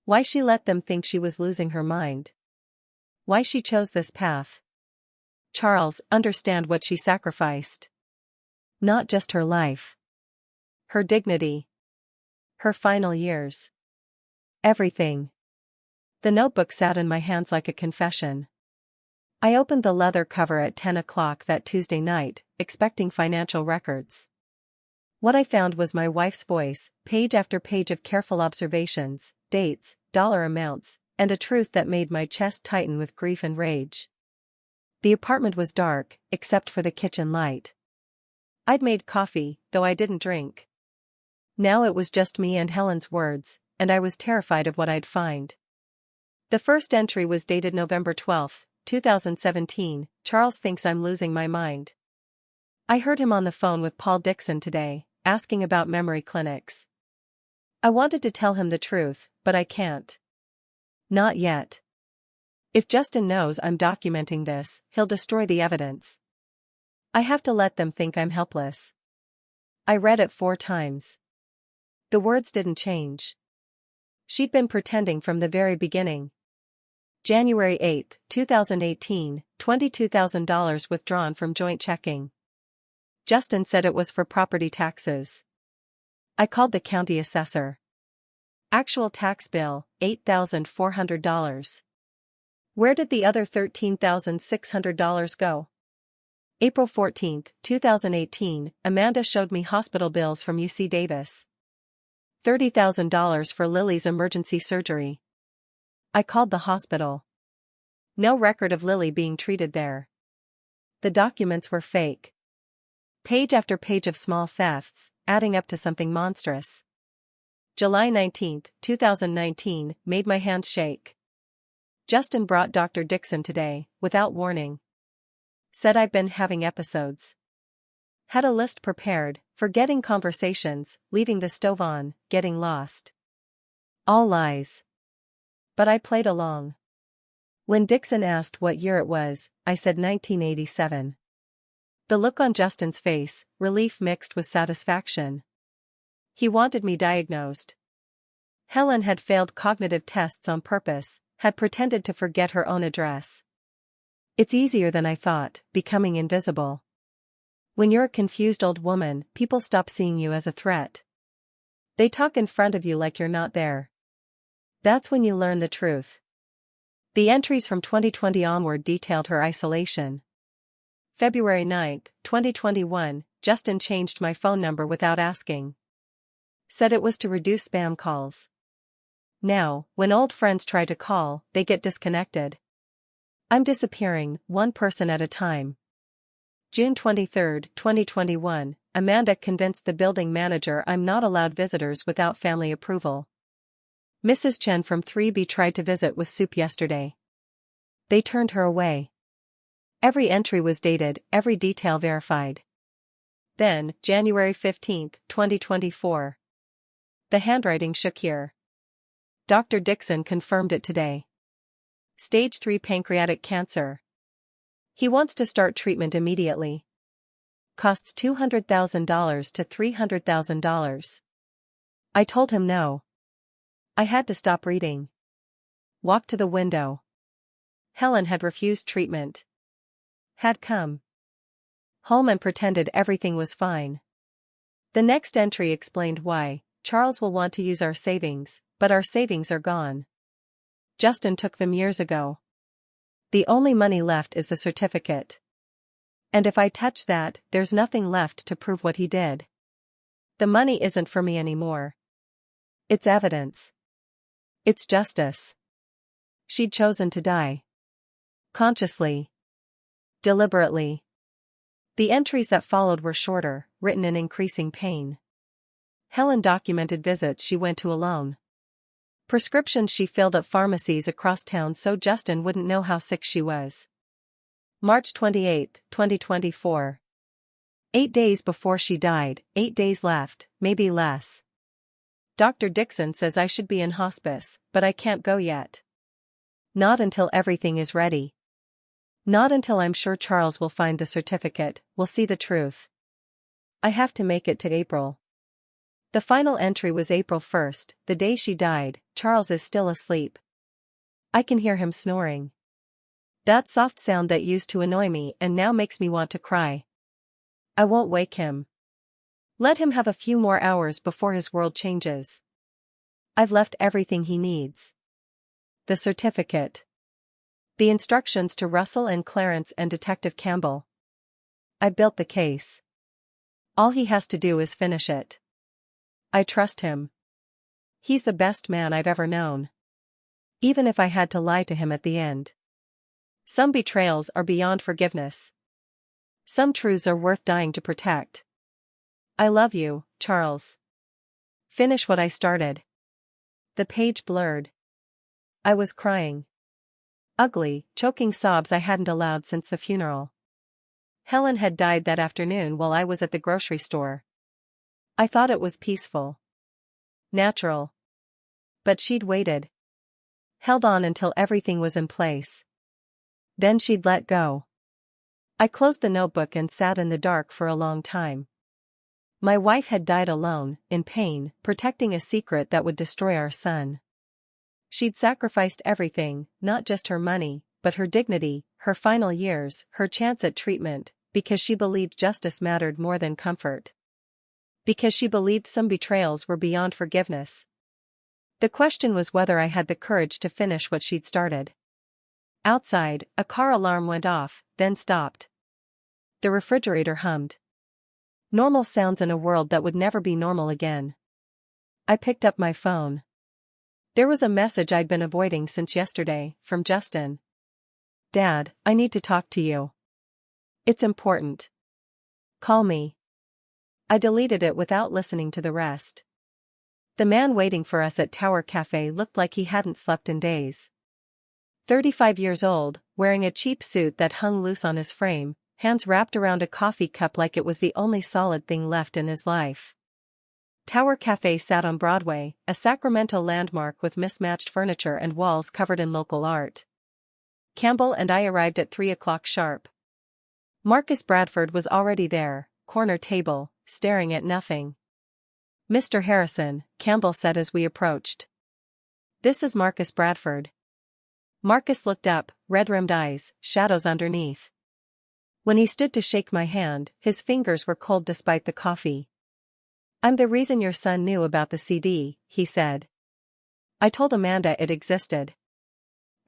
Why she let them think she was losing her mind. Why she chose this path. Charles, understand what she sacrificed. Not just her life. Her dignity. Her final years. Everything. The notebook sat in my hands like a confession. I opened the leather cover at 10 o'clock that Tuesday night, expecting financial records. What I found was my wife's voice, page after page of careful observations, dates, dollar amounts, and a truth that made my chest tighten with grief and rage. The apartment was dark, except for the kitchen light. I'd made coffee, though I didn't drink. Now it was just me and Helen's words, and I was terrified of what I'd find. The first entry was dated November 12, 2017, Charles thinks I'm losing my mind. I heard him on the phone with Paul Dixon today, asking about memory clinics. I wanted to tell him the truth, but I can't. Not yet. If Justin knows I'm documenting this, he'll destroy the evidence. I have to let them think I'm helpless. I read it 4 times. The words didn't change. She'd been pretending from the very beginning. January 8, 2018, $22,000 withdrawn from joint checking. Justin said it was for property taxes. I called the county assessor. Actual tax bill, $8,400. Where did the other $13,600 go? April 14, 2018, Amanda showed me hospital bills from UC Davis. $30,000 for Lily's emergency surgery. I called the hospital. No record of Lily being treated there. The documents were fake. Page after page of small thefts, adding up to something monstrous. July 19, 2019, made my hands shake. Justin brought Dr. Dixon today, without warning. Said I've been having episodes. Had a list prepared, forgetting conversations, leaving the stove on, getting lost. All lies. But I played along. When Dixon asked what year it was, I said 1987. The look on Justin's face, relief mixed with satisfaction. He wanted me diagnosed. Helen had failed cognitive tests on purpose, had pretended to forget her own address. It's easier than I thought, becoming invisible. When you're a confused old woman, people stop seeing you as a threat. They talk in front of you like you're not there. That's when you learn the truth. The entries from 2020 onward detailed her isolation. February 9, 2021, Justin changed my phone number without asking. Said it was to reduce spam calls. Now, when old friends try to call, they get disconnected. I'm disappearing, one person at a time. June 23, 2021, Amanda convinced the building manager I'm not allowed visitors without family approval. Mrs. Chen from 3B tried to visit with soup yesterday. They turned her away. Every entry was dated, every detail verified. Then, January 15, 2024. The handwriting shook here. Dr. Dixon confirmed it today. Stage 3 pancreatic cancer. He wants to start treatment immediately. Costs $200,000 to $300,000. I told him no. I had to stop reading. Walked to the window. Helen had refused treatment. Had come home and pretended everything was fine. The next entry explained why. Charles will want to use our savings, but our savings are gone. Justin took them years ago. The only money left is the certificate. And if I touch that, there's nothing left to prove what he did. The money isn't for me anymore. It's evidence. It's justice. She'd chosen to die. Consciously. Deliberately. The entries that followed were shorter, written in increasing pain. Helen documented visits she went to alone. Prescriptions she filled at pharmacies across town so Justin wouldn't know how sick she was. March 28, 2024. 8 days before she died, 8 days left, maybe less. Dr. Dixon says I should be in hospice, but I can't go yet. Not until everything is ready. Not until I'm sure Charles will find the certificate, will see the truth. I have to make it to April. The final entry was April 1st, the day she died. Charles is still asleep. I can hear him snoring. That soft sound that used to annoy me and now makes me want to cry. I won't wake him. Let him have a few more hours before his world changes. I've left everything he needs. The certificate. The instructions to Russell and Clarence and Detective Campbell. I built the case. All he has to do is finish it. I trust him. He's the best man I've ever known. Even if I had to lie to him at the end. Some betrayals are beyond forgiveness. Some truths are worth dying to protect. I love you, Charles. Finish what I started. The page blurred. I was crying. Ugly, choking sobs I hadn't allowed since the funeral. Helen had died that afternoon while I was at the grocery store. I thought it was peaceful. Natural. But she'd waited. Held on until everything was in place. Then she'd let go. I closed the notebook and sat in the dark for a long time. My wife had died alone, in pain, protecting a secret that would destroy our son. She'd sacrificed everything, not just her money, but her dignity, her final years, her chance at treatment, because she believed justice mattered more than comfort. Because she believed some betrayals were beyond forgiveness. The question was whether I had the courage to finish what she'd started. Outside, a car alarm went off, then stopped. The refrigerator hummed. Normal sounds in a world that would never be normal again. I picked up my phone. There was a message I'd been avoiding since yesterday, from Justin. "Dad, I need to talk to you. It's important. Call me." I deleted it without listening to the rest. The man waiting for us at Tower Cafe looked like he hadn't slept in days. 35 years old, wearing a cheap suit that hung loose on his frame, hands wrapped around a coffee cup like it was the only solid thing left in his life. Tower Cafe sat on Broadway, a Sacramento landmark with mismatched furniture and walls covered in local art. Campbell and I arrived at 3 o'clock sharp. Marcus Bradford was already there, corner table, staring at nothing. "Mr. Harrison," Campbell said as we approached. "This is Marcus Bradford." Marcus looked up, red-rimmed eyes, shadows underneath. When he stood to shake my hand, his fingers were cold despite the coffee. "I'm the reason your son knew about the CD," he said. "I told Amanda it existed."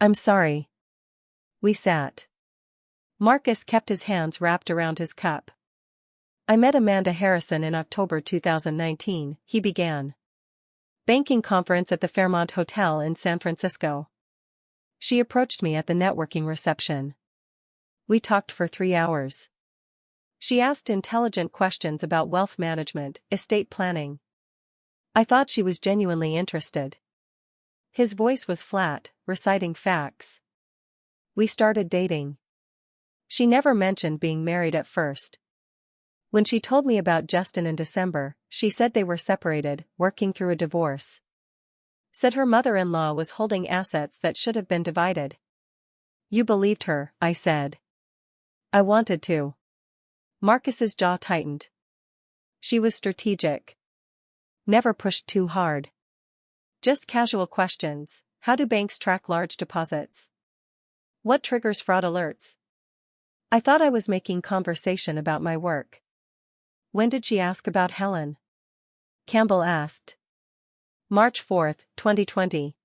"I'm sorry." We sat. Marcus kept his hands wrapped around his cup. "I met Amanda Harrison in October 2019, he began. "Banking conference at the Fairmont Hotel in San Francisco. She approached me at the networking reception. We talked for 3 hours. She asked intelligent questions about wealth management, estate planning. I thought she was genuinely interested." His voice was flat, reciting facts. "We started dating. She never mentioned being married at first. When she told me about Justin in December, she said they were separated, working through a divorce. Said her mother-in-law was holding assets that should have been divided." "You believed her," I said. "I wanted to." Marcus's jaw tightened. "She was strategic. Never pushed too hard. Just casual questions. How do banks track large deposits? What triggers fraud alerts?" I thought I was making conversation about my work. "When did she ask about Helen?" Campbell asked. "March 4, 2020.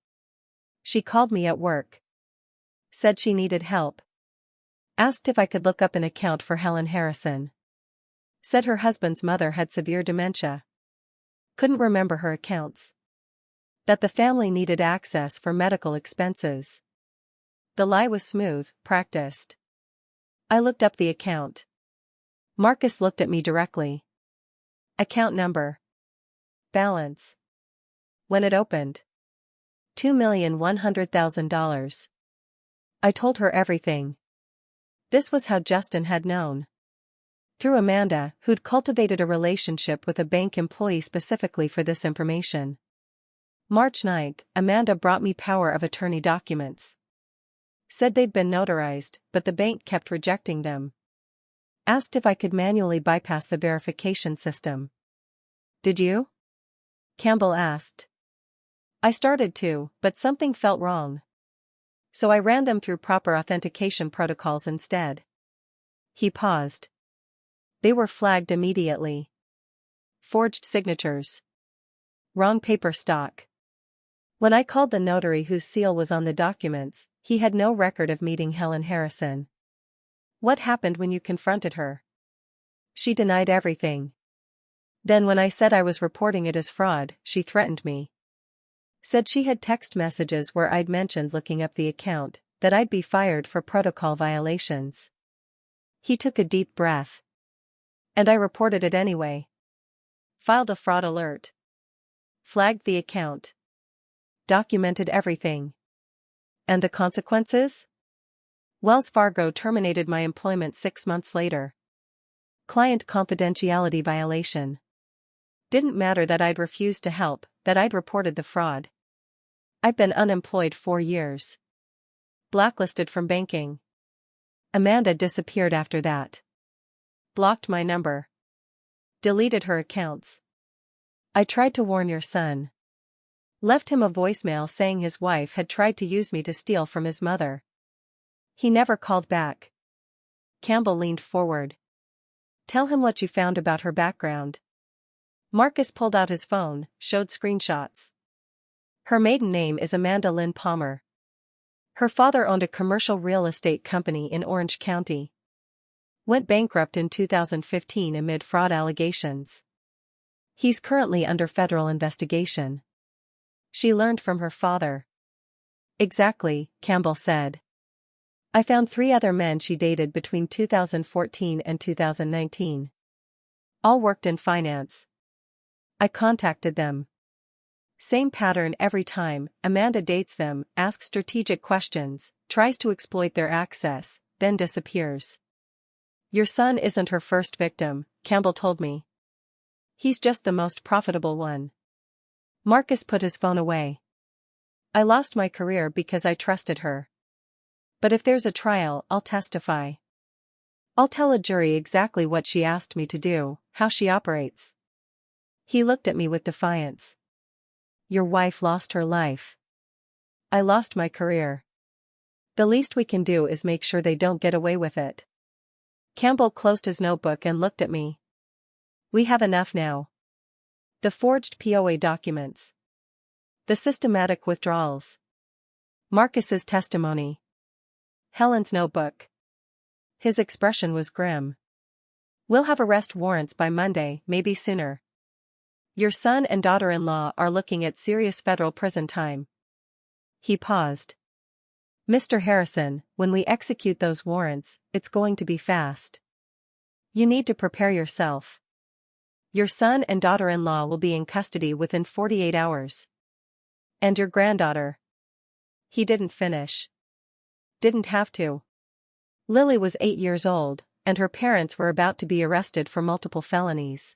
She called me at work. Said she needed help. Asked if I could look up an account for Helen Harrison. Said her husband's mother had severe dementia. Couldn't remember her accounts. That the family needed access for medical expenses." The lie was smooth, practiced. I looked up the account. Marcus looked at me directly. "Account number. Balance. When it opened. $2,100,000. I told her everything. This was how Justin had known. Through Amanda, who'd cultivated a relationship with a bank employee specifically for this information. March 9, Amanda brought me power of attorney documents. Said they'd been notarized, but the bank kept rejecting them. Asked if I could manually bypass the verification system. "Did you?" Campbell asked. I started to, but something felt wrong. So I ran them through proper authentication protocols instead. He paused. They were flagged immediately. Forged signatures. Wrong paper stock. When I called the notary whose seal was on the documents, he had no record of meeting Helen Harrison. "What happened when you confronted her?" "She denied everything. Then when I said I was reporting it as fraud, she threatened me. Said she had text messages where I'd mentioned looking up the account, that I'd be fired for protocol violations." He took a deep breath. "And I reported it anyway. Filed a fraud alert. Flagged the account. Documented everything. And the consequences? Wells Fargo terminated my employment 6 months later. Client confidentiality violation. Didn't matter that I'd refused to help, that I'd reported the fraud. I've been unemployed 4 years. Blacklisted from banking. Amanda disappeared after that. Blocked my number. Deleted her accounts. I tried to warn your son. Left him a voicemail saying his wife had tried to use me to steal from his mother. He never called back. Campbell leaned forward. Tell him what you found about her background. Marcus pulled out his phone, showed screenshots. Her maiden name is Amanda Lynn Palmer. Her father owned a commercial real estate company in Orange County. Went bankrupt in 2015 amid fraud allegations. He's currently under federal investigation. She learned from her father. Exactly, Campbell said. I found 3 other men she dated between 2014 and 2019. All worked in finance. I contacted them. Same pattern every time. Amanda dates them, asks strategic questions, tries to exploit their access, then disappears. Your son isn't her first victim, Campbell told me. He's just the most profitable one. Marcus put his phone away. I lost my career because I trusted her. But if there's a trial, I'll testify. I'll tell a jury exactly what she asked me to do, how she operates. He looked at me with defiance. Your wife lost her life. I lost my career. The least we can do is make sure they don't get away with it. Campbell closed his notebook and looked at me. We have enough now. The forged POA documents. The systematic withdrawals. Marcus's testimony. Helen's notebook. His expression was grim. We'll have arrest warrants by Monday, maybe sooner. Your son and daughter-in-law are looking at serious federal prison time. He paused. Mr. Harrison, when we execute those warrants, it's going to be fast. You need to prepare yourself. Your son and daughter-in-law will be in custody within 48 hours. And your granddaughter. He didn't finish. Didn't have to. Lily was 8 years old, and her parents were about to be arrested for multiple felonies.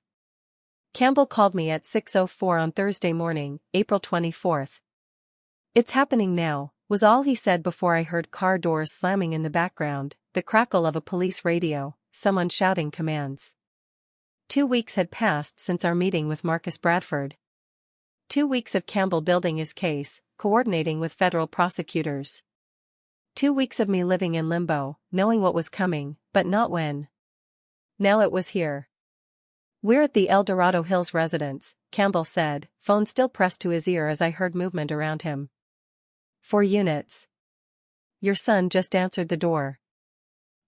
Campbell called me at 6:04 on Thursday morning, April 24th. It's happening now, was all he said before I heard car doors slamming in the background, the crackle of a police radio, someone shouting commands. 2 weeks had passed since our meeting with Marcus Bradford. 2 weeks of Campbell building his case, coordinating with federal prosecutors. 2 weeks of me living in limbo, knowing what was coming, but not when. Now it was here. We're at the El Dorado Hills residence, Campbell said, phone still pressed to his ear as I heard movement around him. 4 units. Your son just answered the door.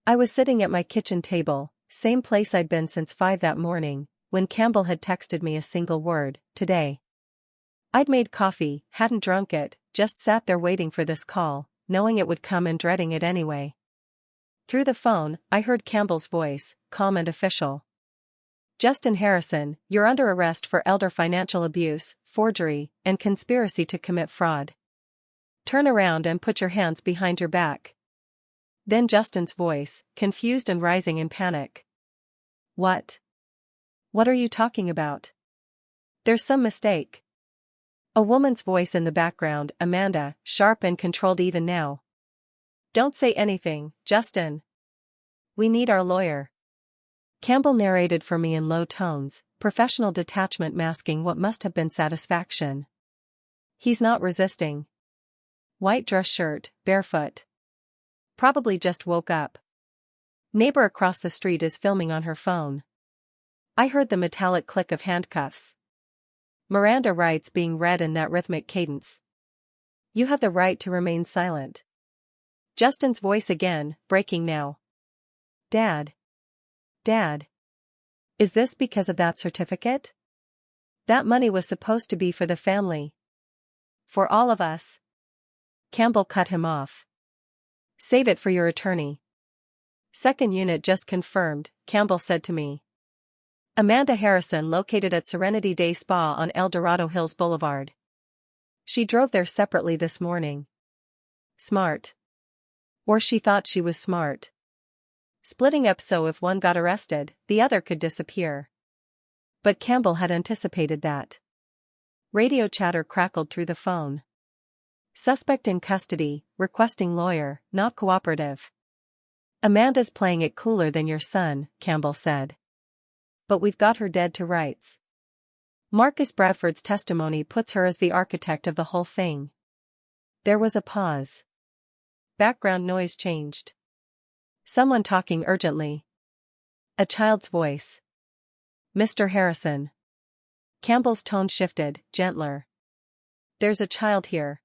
I was sitting at my kitchen table, same place I'd been since 5 that morning, when Campbell had texted me a single word, today. I'd made coffee, hadn't drunk it, just sat there waiting for this call, knowing it would come and dreading it anyway. Through the phone, I heard Campbell's voice, calm and official. Justin Harrison, you're under arrest for elder financial abuse, forgery, and conspiracy to commit fraud. Turn around and put your hands behind your back. Then Justin's voice, confused and rising in panic. What? What are you talking about? There's some mistake. A woman's voice in the background, Amanda, sharp and controlled even now. Don't say anything, Justin. We need our lawyer. Campbell narrated for me in low tones, professional detachment masking what must have been satisfaction. He's not resisting. White dress shirt, barefoot. Probably just woke up. Neighbor across the street is filming on her phone. I heard the metallic click of handcuffs. Miranda rights being read in that rhythmic cadence. You have the right to remain silent. Justin's voice again, breaking now. Dad. Dad. Is this because of that certificate? That money was supposed to be for the family. For all of us. Campbell cut him off. Save it for your attorney. Second unit just confirmed, Campbell said to me. Amanda Harrison located at Serenity Day Spa on El Dorado Hills Boulevard. She drove there separately this morning. Smart. Or she thought she was smart. Splitting up so if one got arrested, the other could disappear. But Campbell had anticipated that. Radio chatter crackled through the phone. Suspect in custody, requesting lawyer, not cooperative. Amanda's playing it cooler than your son, Campbell said. But we've got her dead to rights. Marcus Bradford's testimony puts her as the architect of the whole thing. There was a pause. Background noise changed. Someone talking urgently. A child's voice. Mr. Harrison. Campbell's tone shifted, gentler. There's a child here.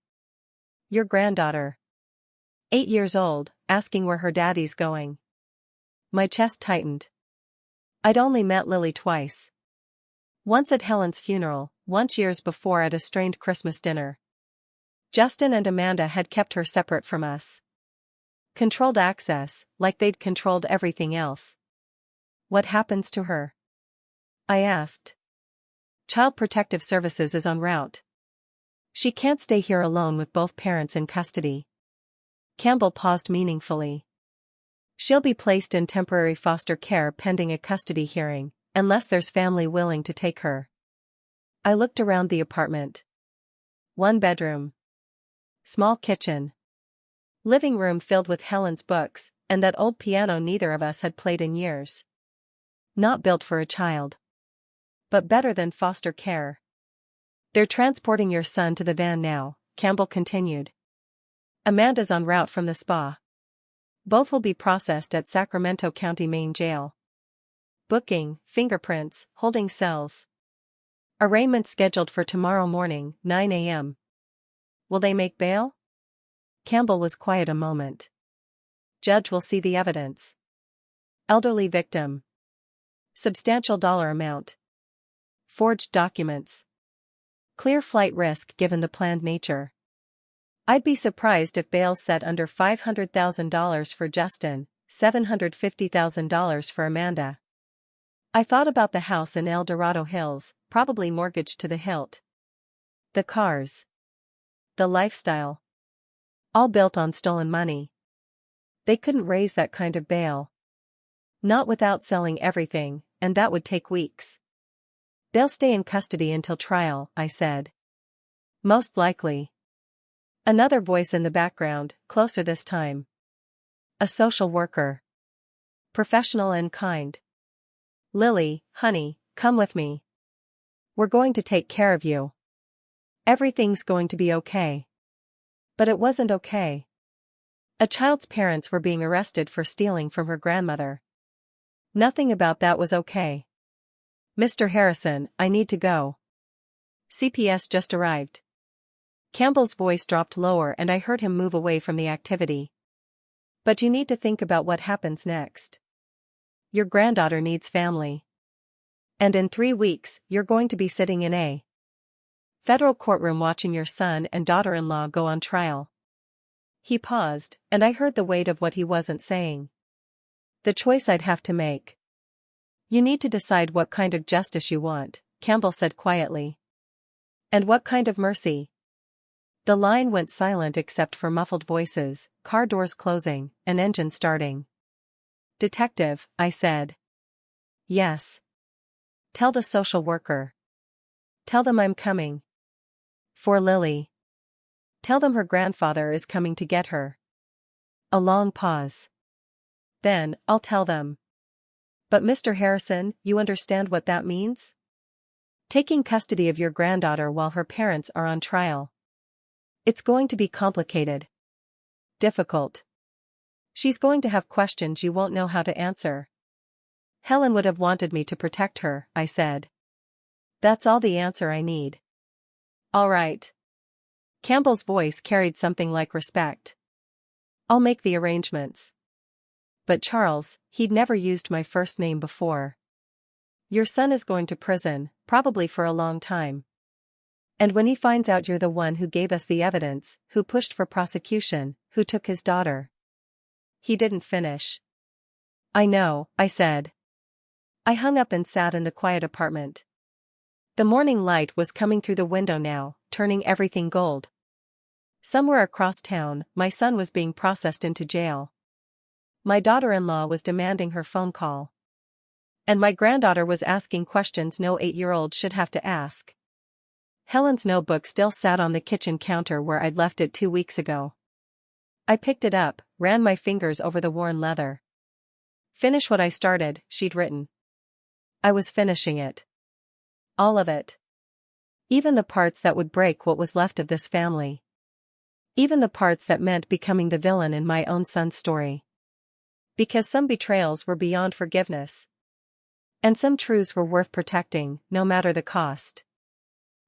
Your granddaughter. 8 years old, asking where her daddy's going. My chest tightened. I'd only met Lily twice. Once at Helen's funeral, once years before at a strained Christmas dinner. Justin and Amanda had kept her separate from us. Controlled access, like they'd controlled everything else. What happens to her? I asked. Child Protective Services is en route. She can't stay here alone with both parents in custody. Campbell paused meaningfully. She'll be placed in temporary foster care pending a custody hearing, unless there's family willing to take her. I looked around the apartment. 1 bedroom. Small kitchen. Living room filled with Helen's books, and that old piano neither of us had played in years. Not built for a child. But better than foster care. They're transporting your son to the van now, Campbell continued. Amanda's en route from the spa. Both will be processed at Sacramento County Main Jail. Booking, fingerprints, holding cells. Arraignment scheduled for tomorrow morning, 9 a.m. Will they make bail? Campbell was quiet a moment. Judge will see the evidence. Elderly victim. Substantial dollar amount. Forged documents. Clear flight risk given the planned nature. I'd be surprised if bail's set under $500,000 for Justin, $750,000 for Amanda. I thought about the house in El Dorado Hills, probably mortgaged to the hilt. The cars. The lifestyle. All built on stolen money. They couldn't raise that kind of bail. Not without selling everything, and that would take weeks. They'll stay in custody until trial, I said. Most likely. Another voice in the background, closer this time. A social worker. Professional and kind. Lily, honey, come with me. We're going to take care of you. Everything's going to be okay. But it wasn't okay. A child's parents were being arrested for stealing from her grandmother. Nothing about that was okay. Mr. Harrison, I need to go. CPS just arrived. Campbell's voice dropped lower and I heard him move away from the activity. But you need to think about what happens next. Your granddaughter needs family. And in 3 weeks, you're going to be sitting in a federal courtroom watching your son and daughter-in-law go on trial. He paused, and I heard the weight of what he wasn't saying. The choice I'd have to make. You need to decide what kind of justice you want, Campbell said quietly. And what kind of mercy? The line went silent except for muffled voices, car doors closing, an engine starting. Detective, I said. Yes. Tell the social worker. Tell them I'm coming. For Lily. Tell them her grandfather is coming to get her. A long pause. Then, I'll tell them. But Mr. Harrison, you understand what that means? Taking custody of your granddaughter while her parents are on trial. It's going to be complicated. Difficult. She's going to have questions you won't know how to answer. Helen would have wanted me to protect her, I said. That's all the answer I need. All right. Campbell's voice carried something like respect. I'll make the arrangements. But Charles, he'd never used my first name before. Your son is going to prison, probably for a long time. And when he finds out you're the one who gave us the evidence, who pushed for prosecution, who took his daughter. He didn't finish. I know, I said. I hung up and sat in the quiet apartment. The morning light was coming through the window now, turning everything gold. Somewhere across town, my son was being processed into jail. My daughter-in-law was demanding her phone call. And my granddaughter was asking questions no 8-year-old should have to ask. Helen's notebook still sat on the kitchen counter where I'd left it 2 weeks ago. I picked it up, ran my fingers over the worn leather. Finish what I started, she'd written. I was finishing it. All of it. Even the parts that would break what was left of this family. Even the parts that meant becoming the villain in my own son's story. Because some betrayals were beyond forgiveness. And some truths were worth protecting, no matter the cost.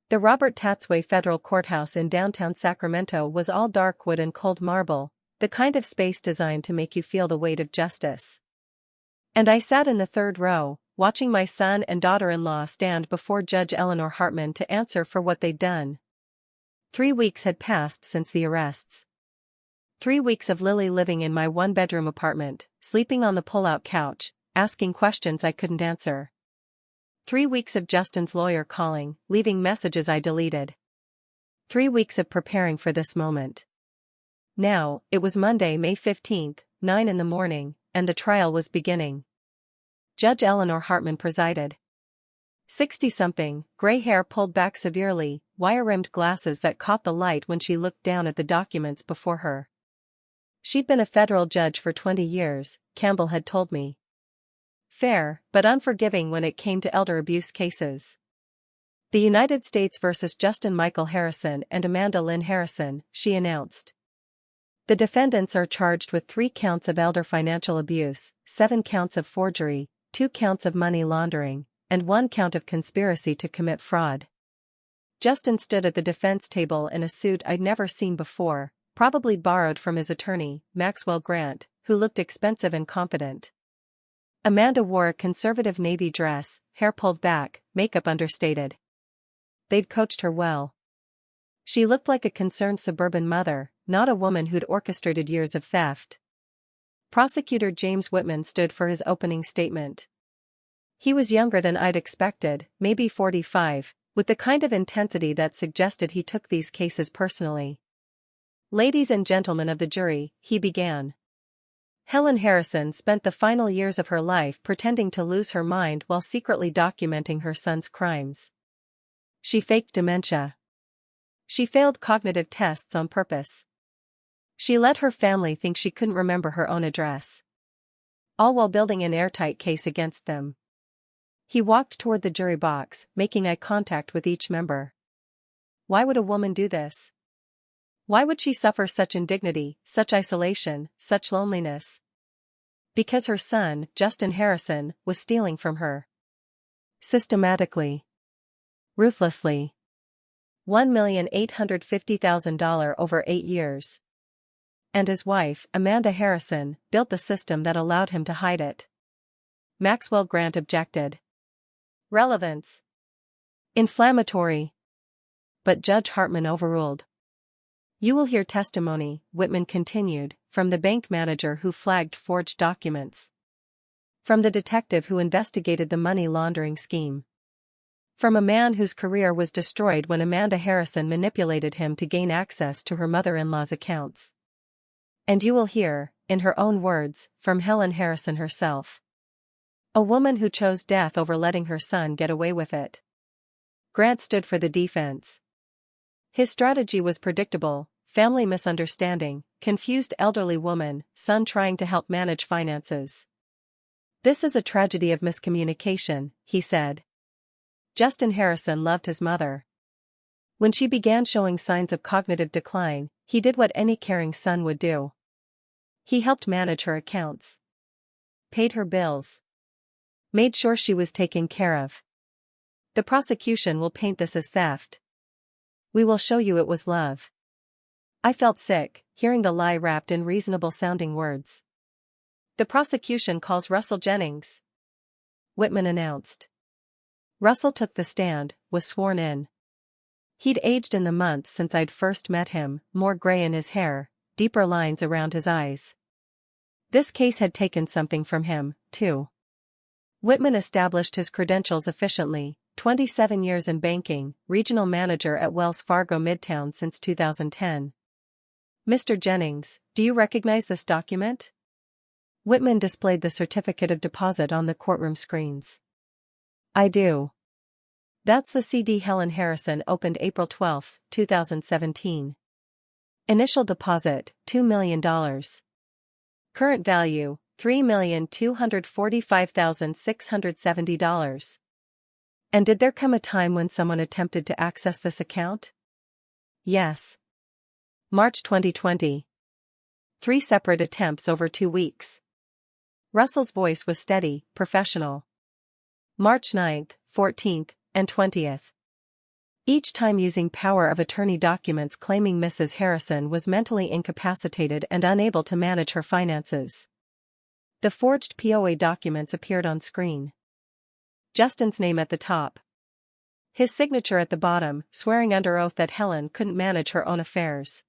The Robert Tatsway Federal Courthouse in downtown Sacramento was all dark wood and cold marble, the kind of space designed to make you feel the weight of justice. And I sat in the third row, watching my son and daughter-in-law stand before Judge Eleanor Hartman to answer for what they'd done. 3 weeks had passed since the arrests. 3 weeks of Lily living in my one-bedroom apartment, sleeping on the pull-out couch, asking questions I couldn't answer. 3 weeks of Justin's lawyer calling, leaving messages I deleted. 3 weeks of preparing for this moment. Now, it was Monday, May 15th, 9 in the morning, and the trial was beginning. Judge Eleanor Hartman presided. 60-something, gray hair pulled back severely, wire-rimmed glasses that caught the light when she looked down at the documents before her. She'd been a federal judge for 20 years, Campbell had told me. Fair, but unforgiving when it came to elder abuse cases. The United States versus Justin Michael Harrison and Amanda Lynn Harrison, she announced. The defendants are charged with 3 counts of elder financial abuse, 7 counts of forgery, 2 counts of money laundering, and 1 count of conspiracy to commit fraud. Justin stood at the defense table in a suit I'd never seen before, probably borrowed from his attorney, Maxwell Grant, who looked expensive and confident. Amanda wore a conservative navy dress, hair pulled back, makeup understated. They'd coached her well. She looked like a concerned suburban mother, not a woman who'd orchestrated years of theft. Prosecutor James Whitman stood for his opening statement. He was younger than I'd expected, maybe 45, with the kind of intensity that suggested he took these cases personally. Ladies and gentlemen of the jury, he began. Helen Harrison spent the final years of her life pretending to lose her mind while secretly documenting her son's crimes. She faked dementia. She failed cognitive tests on purpose. She let her family think she couldn't remember her own address. All while building an airtight case against them. He walked toward the jury box, making eye contact with each member. Why would a woman do this? Why would she suffer such indignity, such isolation, such loneliness? Because her son, Justin Harrison, was stealing from her. Systematically. Ruthlessly. $1,850,000 over 8 years. And his wife, Amanda Harrison, built the system that allowed him to hide it. Maxwell Grant objected. Relevance. Inflammatory. But Judge Hartman overruled. You will hear testimony, Whitman continued, from the bank manager who flagged forged documents. From the detective who investigated the money laundering scheme. From a man whose career was destroyed when Amanda Harrison manipulated him to gain access to her mother-in-law's accounts. And you will hear, in her own words, from Helen Harrison herself. A woman who chose death over letting her son get away with it. Grant stood for the defense. His strategy was predictable: family misunderstanding, confused elderly woman, son trying to help manage finances. This is a tragedy of miscommunication, he said. Justin Harrison loved his mother. When she began showing signs of cognitive decline, he did what any caring son would do. He helped manage her accounts. Paid her bills. Made sure she was taken care of. The prosecution will paint this as theft. We will show you it was love. I felt sick, hearing the lie wrapped in reasonable-sounding words. The prosecution calls Russell Jennings, Whitman announced. Russell took the stand, was sworn in. He'd aged in the months since I'd first met him, more gray in his hair, deeper lines around his eyes. This case had taken something from him, too. Whitman established his credentials efficiently: 27 years in banking, regional manager at Wells Fargo Midtown since 2010. Mr. Jennings, do you recognize this document? Whitman displayed the certificate of deposit on the courtroom screens. I do. That's the CD Helen Harrison opened April 12, 2017. Initial deposit, $2 million. Current value, $3,245,670. And did there come a time when someone attempted to access this account? Yes. March 2020. 3 separate attempts over 2 weeks. Russell's voice was steady, professional. March 9th, 14th, and 20th. Each time using power of attorney documents claiming Mrs. Harrison was mentally incapacitated and unable to manage her finances. The forged POA documents appeared on screen. Justin's name at the top. His signature at the bottom, swearing under oath that Helen couldn't manage her own affairs.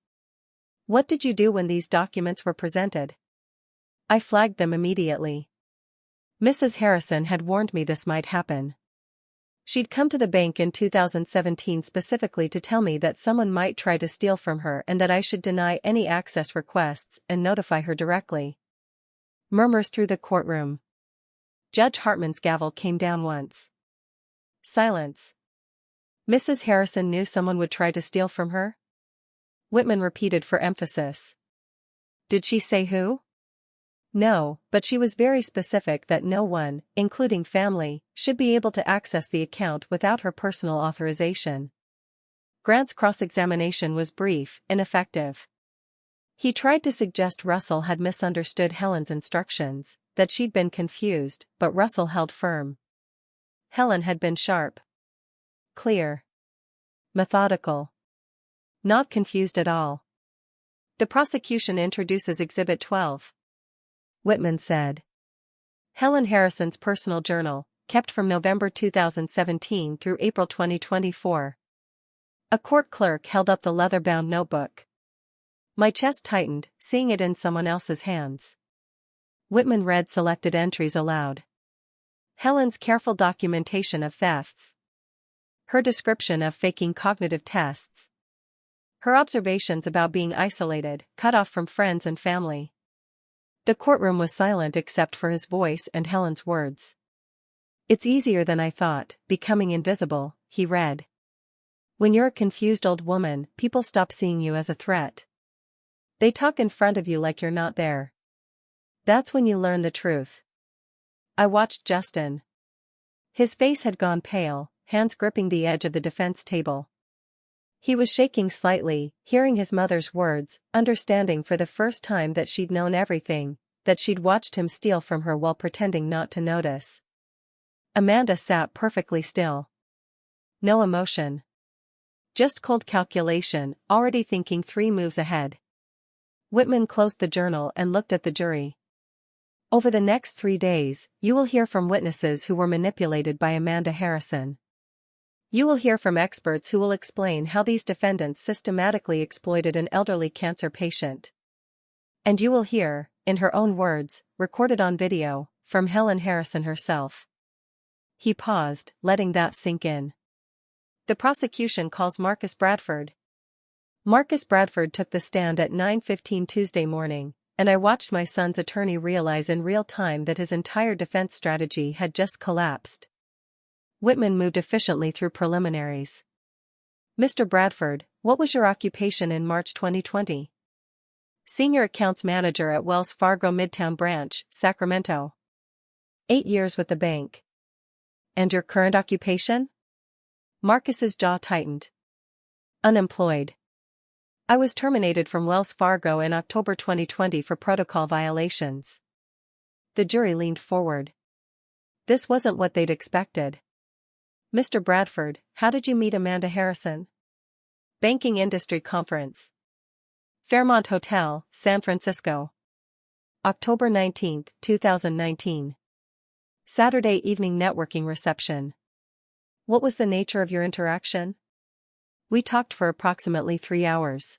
What did you do when these documents were presented? I flagged them immediately. Mrs. Harrison had warned me this might happen. She'd come to the bank in 2017 specifically to tell me that someone might try to steal from her and that I should deny any access requests and notify her directly. Murmurs through the courtroom. Judge Hartman's gavel came down once. Silence. Mrs. Harrison knew someone would try to steal from her? Whitman repeated for emphasis. Did she say who? No, but she was very specific that no one, including family, should be able to access the account without her personal authorization. Grant's cross-examination was brief, ineffective. He tried to suggest Russell had misunderstood Helen's instructions, that she'd been confused, but Russell held firm. Helen had been sharp. Clear. Methodical. Not confused at all. The prosecution introduces Exhibit 12. Whitman said. Helen Harrison's personal journal, kept from November 2017 through April 2024. A court clerk held up the leather-bound notebook. My chest tightened, seeing it in someone else's hands. Whitman read selected entries aloud. Helen's careful documentation of thefts. Her description of faking cognitive tests. Her observations about being isolated, cut off from friends and family. The courtroom was silent except for his voice and Helen's words. It's easier than I thought, becoming invisible, he read. When you're a confused old woman, people stop seeing you as a threat. They talk in front of you like you're not there. That's when you learn the truth. I watched Justin. His face had gone pale, hands gripping the edge of the defense table. He was shaking slightly, hearing his mother's words, understanding for the first time that she'd known everything, that she'd watched him steal from her while pretending not to notice. Amanda sat perfectly still. No emotion. Just cold calculation, already thinking 3 moves ahead. Whitman closed the journal and looked at the jury. Over the next 3 days, you will hear from witnesses who were manipulated by Amanda Harrison. You will hear from experts who will explain how these defendants systematically exploited an elderly cancer patient. And you will hear, in her own words, recorded on video, from Helen Harrison herself. He paused, letting that sink in. The prosecution calls Marcus Bradford. Marcus Bradford took the stand at 9:15 Tuesday morning, and I watched my son's attorney realize in real time that his entire defense strategy had just collapsed. Whitman moved efficiently through preliminaries. Mr. Bradford, what was your occupation in March 2020? Senior Accounts Manager at Wells Fargo Midtown Branch, Sacramento. 8 years with the bank. And your current occupation? Marcus's jaw tightened. Unemployed. I was terminated from Wells Fargo in October 2020 for protocol violations. The jury leaned forward. This wasn't what they'd expected. Mr. Bradford, how did you meet Amanda Harrison? Banking Industry Conference. Fairmont Hotel, San Francisco. October 19, 2019. Saturday evening networking reception. What was the nature of your interaction? We talked for approximately 3 hours.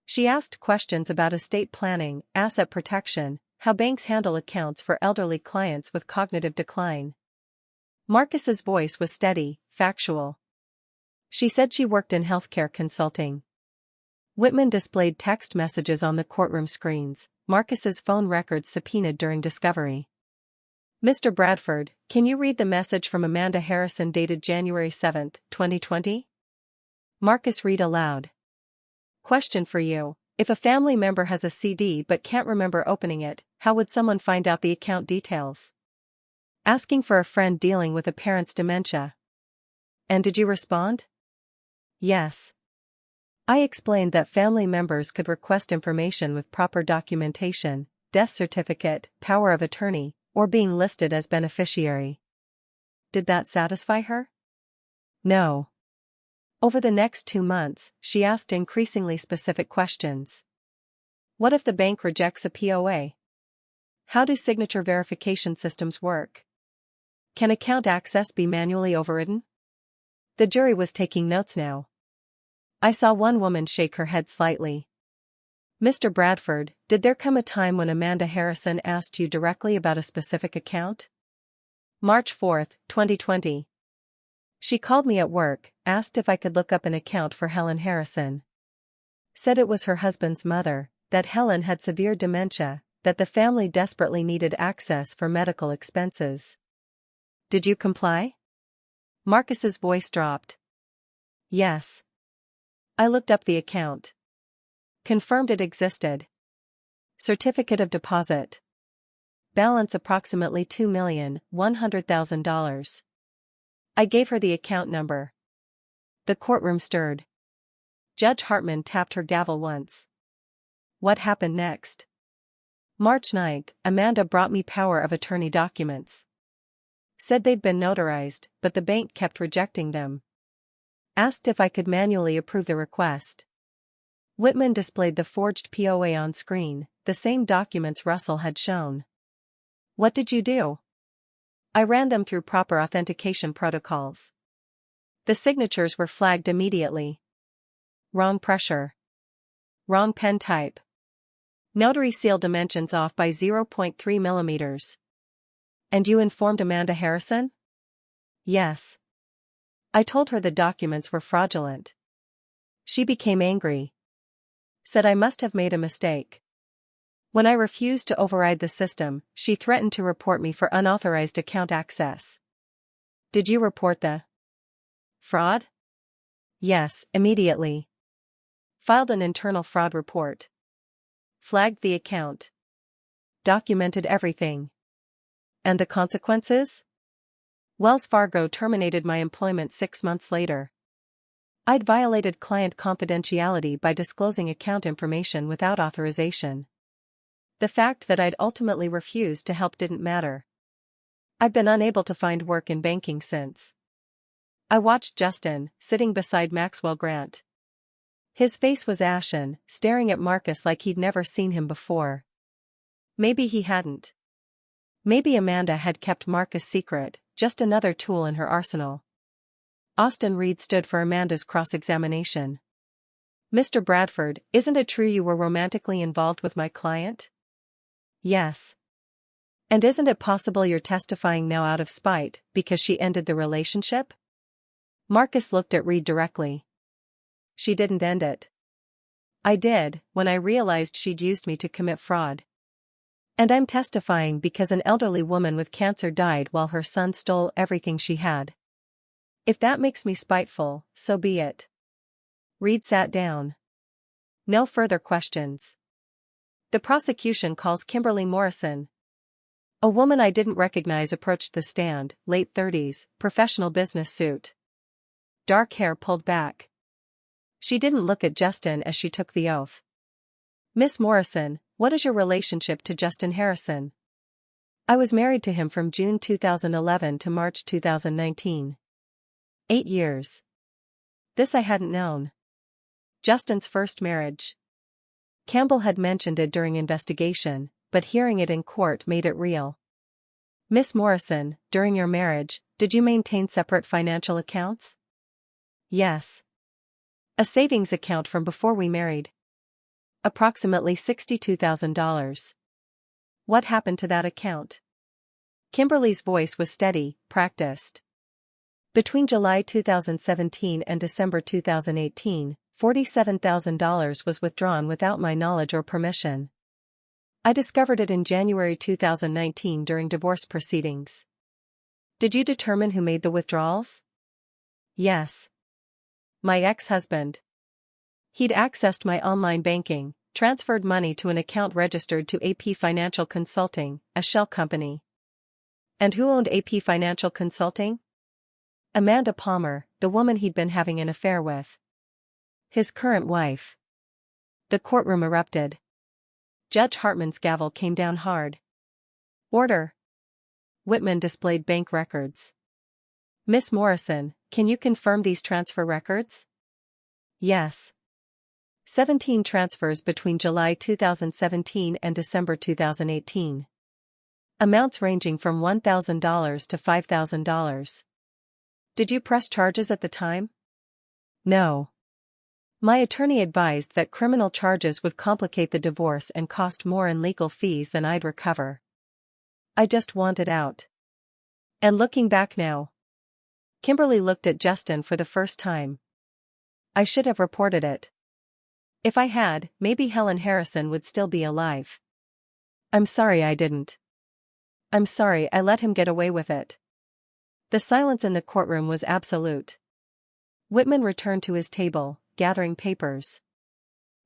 She asked questions about estate planning, asset protection, how banks handle accounts for elderly clients with cognitive decline. Marcus's voice was steady, factual. She said she worked in healthcare consulting. Whitman displayed text messages on the courtroom screens, Marcus's phone records subpoenaed during discovery. Mr. Bradford, can you read the message from Amanda Harrison dated January 7, 2020? Marcus read aloud. Question for you. If a family member has a CD but can't remember opening it, how would someone find out the account details? Asking for a friend dealing with a parent's dementia. And did you respond? Yes. I explained that family members could request information with proper documentation, death certificate, power of attorney, or being listed as beneficiary. Did that satisfy her? No. Over the next 2 months, she asked increasingly specific questions. What if the bank rejects a POA? How do signature verification systems work? Can account access be manually overridden? The jury was taking notes now. I saw one woman shake her head slightly. Mr. Bradford, did there come a time when Amanda Harrison asked you directly about a specific account? March 4, 2020. She called me at work, asked if I could look up an account for Helen Harrison. Said it was her husband's mother, that Helen had severe dementia, that the family desperately needed access for medical expenses. Did you comply? Marcus's voice dropped. Yes. I looked up the account. Confirmed it existed. Certificate of deposit. Balance approximately $2,100,000. I gave her the account number. The courtroom stirred. Judge Hartman tapped her gavel once. What happened next? March 9, Amanda brought me power of attorney documents. Said they'd been notarized, but the bank kept rejecting them. Asked if I could manually approve the request. Whitman displayed the forged POA on screen, the same documents Russell had shown. What did you do? I ran them through proper authentication protocols. The signatures were flagged immediately. Wrong pressure. Wrong pen type. Notary seal dimensions off by 0.3 millimeters. And you informed Amanda Harrison? Yes. I told her the documents were fraudulent. She became angry. Said I must have made a mistake. When I refused to override the system, she threatened to report me for unauthorized account access. Did you report the fraud? Yes, immediately. Filed an internal fraud report. Flagged the account. Documented everything. And the consequences? Wells Fargo terminated my employment 6 months later. I'd violated client confidentiality by disclosing account information without authorization. The fact that I'd ultimately refused to help didn't matter. I've been unable to find work in banking since. I watched Justin, sitting beside Maxwell Grant. His face was ashen, staring at Marcus like he'd never seen him before. Maybe he hadn't. Maybe Amanda had kept Marcus secret, just another tool in her arsenal. Austin Reed stood for Amanda's cross-examination. Mr. Bradford, isn't it true you were romantically involved with my client? Yes. And isn't it possible you're testifying now out of spite, because she ended the relationship? Marcus looked at Reed directly. She didn't end it. I did, when I realized she'd used me to commit fraud. And I'm testifying because an elderly woman with cancer died while her son stole everything she had. If that makes me spiteful, so be it. Reed sat down. No further questions. The prosecution calls Kimberly Morrison. A woman I didn't recognize approached the stand, late 30s, professional business suit. Dark hair pulled back. She didn't look at Justin as she took the oath. Miss Morrison, what is your relationship to Justin Harrison? I was married to him from June 2011 to March 2019. 8 years. This I hadn't known. Justin's first marriage. Campbell had mentioned it during investigation, but hearing it in court made it real. Miss Morrison, during your marriage, did you maintain separate financial accounts? Yes. A savings account from before we married. Approximately $62,000. What happened to that account? Kimberly's voice was steady, practiced. Between July 2017 and December 2018, $47,000 was withdrawn without my knowledge or permission. I discovered it in January 2019 during divorce proceedings. Did you determine who made the withdrawals? Yes. My ex-husband. He'd accessed my online banking, transferred money to an account registered to AP Financial Consulting, a shell company. And who owned AP Financial Consulting? Amanda Palmer, the woman he'd been having an affair with. His current wife. The courtroom erupted. Judge Hartman's gavel came down hard. Order. Whitman displayed bank records. Miss Morrison, can you confirm these transfer records? Yes. 17 transfers between July 2017 and December 2018. Amounts ranging from $1,000 to $5,000. Did you press charges at the time? No. My attorney advised that criminal charges would complicate the divorce and cost more in legal fees than I'd recover. I just wanted out. And looking back now. Kimberly looked at Justin for the first time. I should have reported it. If I had, maybe Helen Harrison would still be alive. I'm sorry I didn't. I'm sorry I let him get away with it. The silence in the courtroom was absolute. Whitman returned to his table, gathering papers.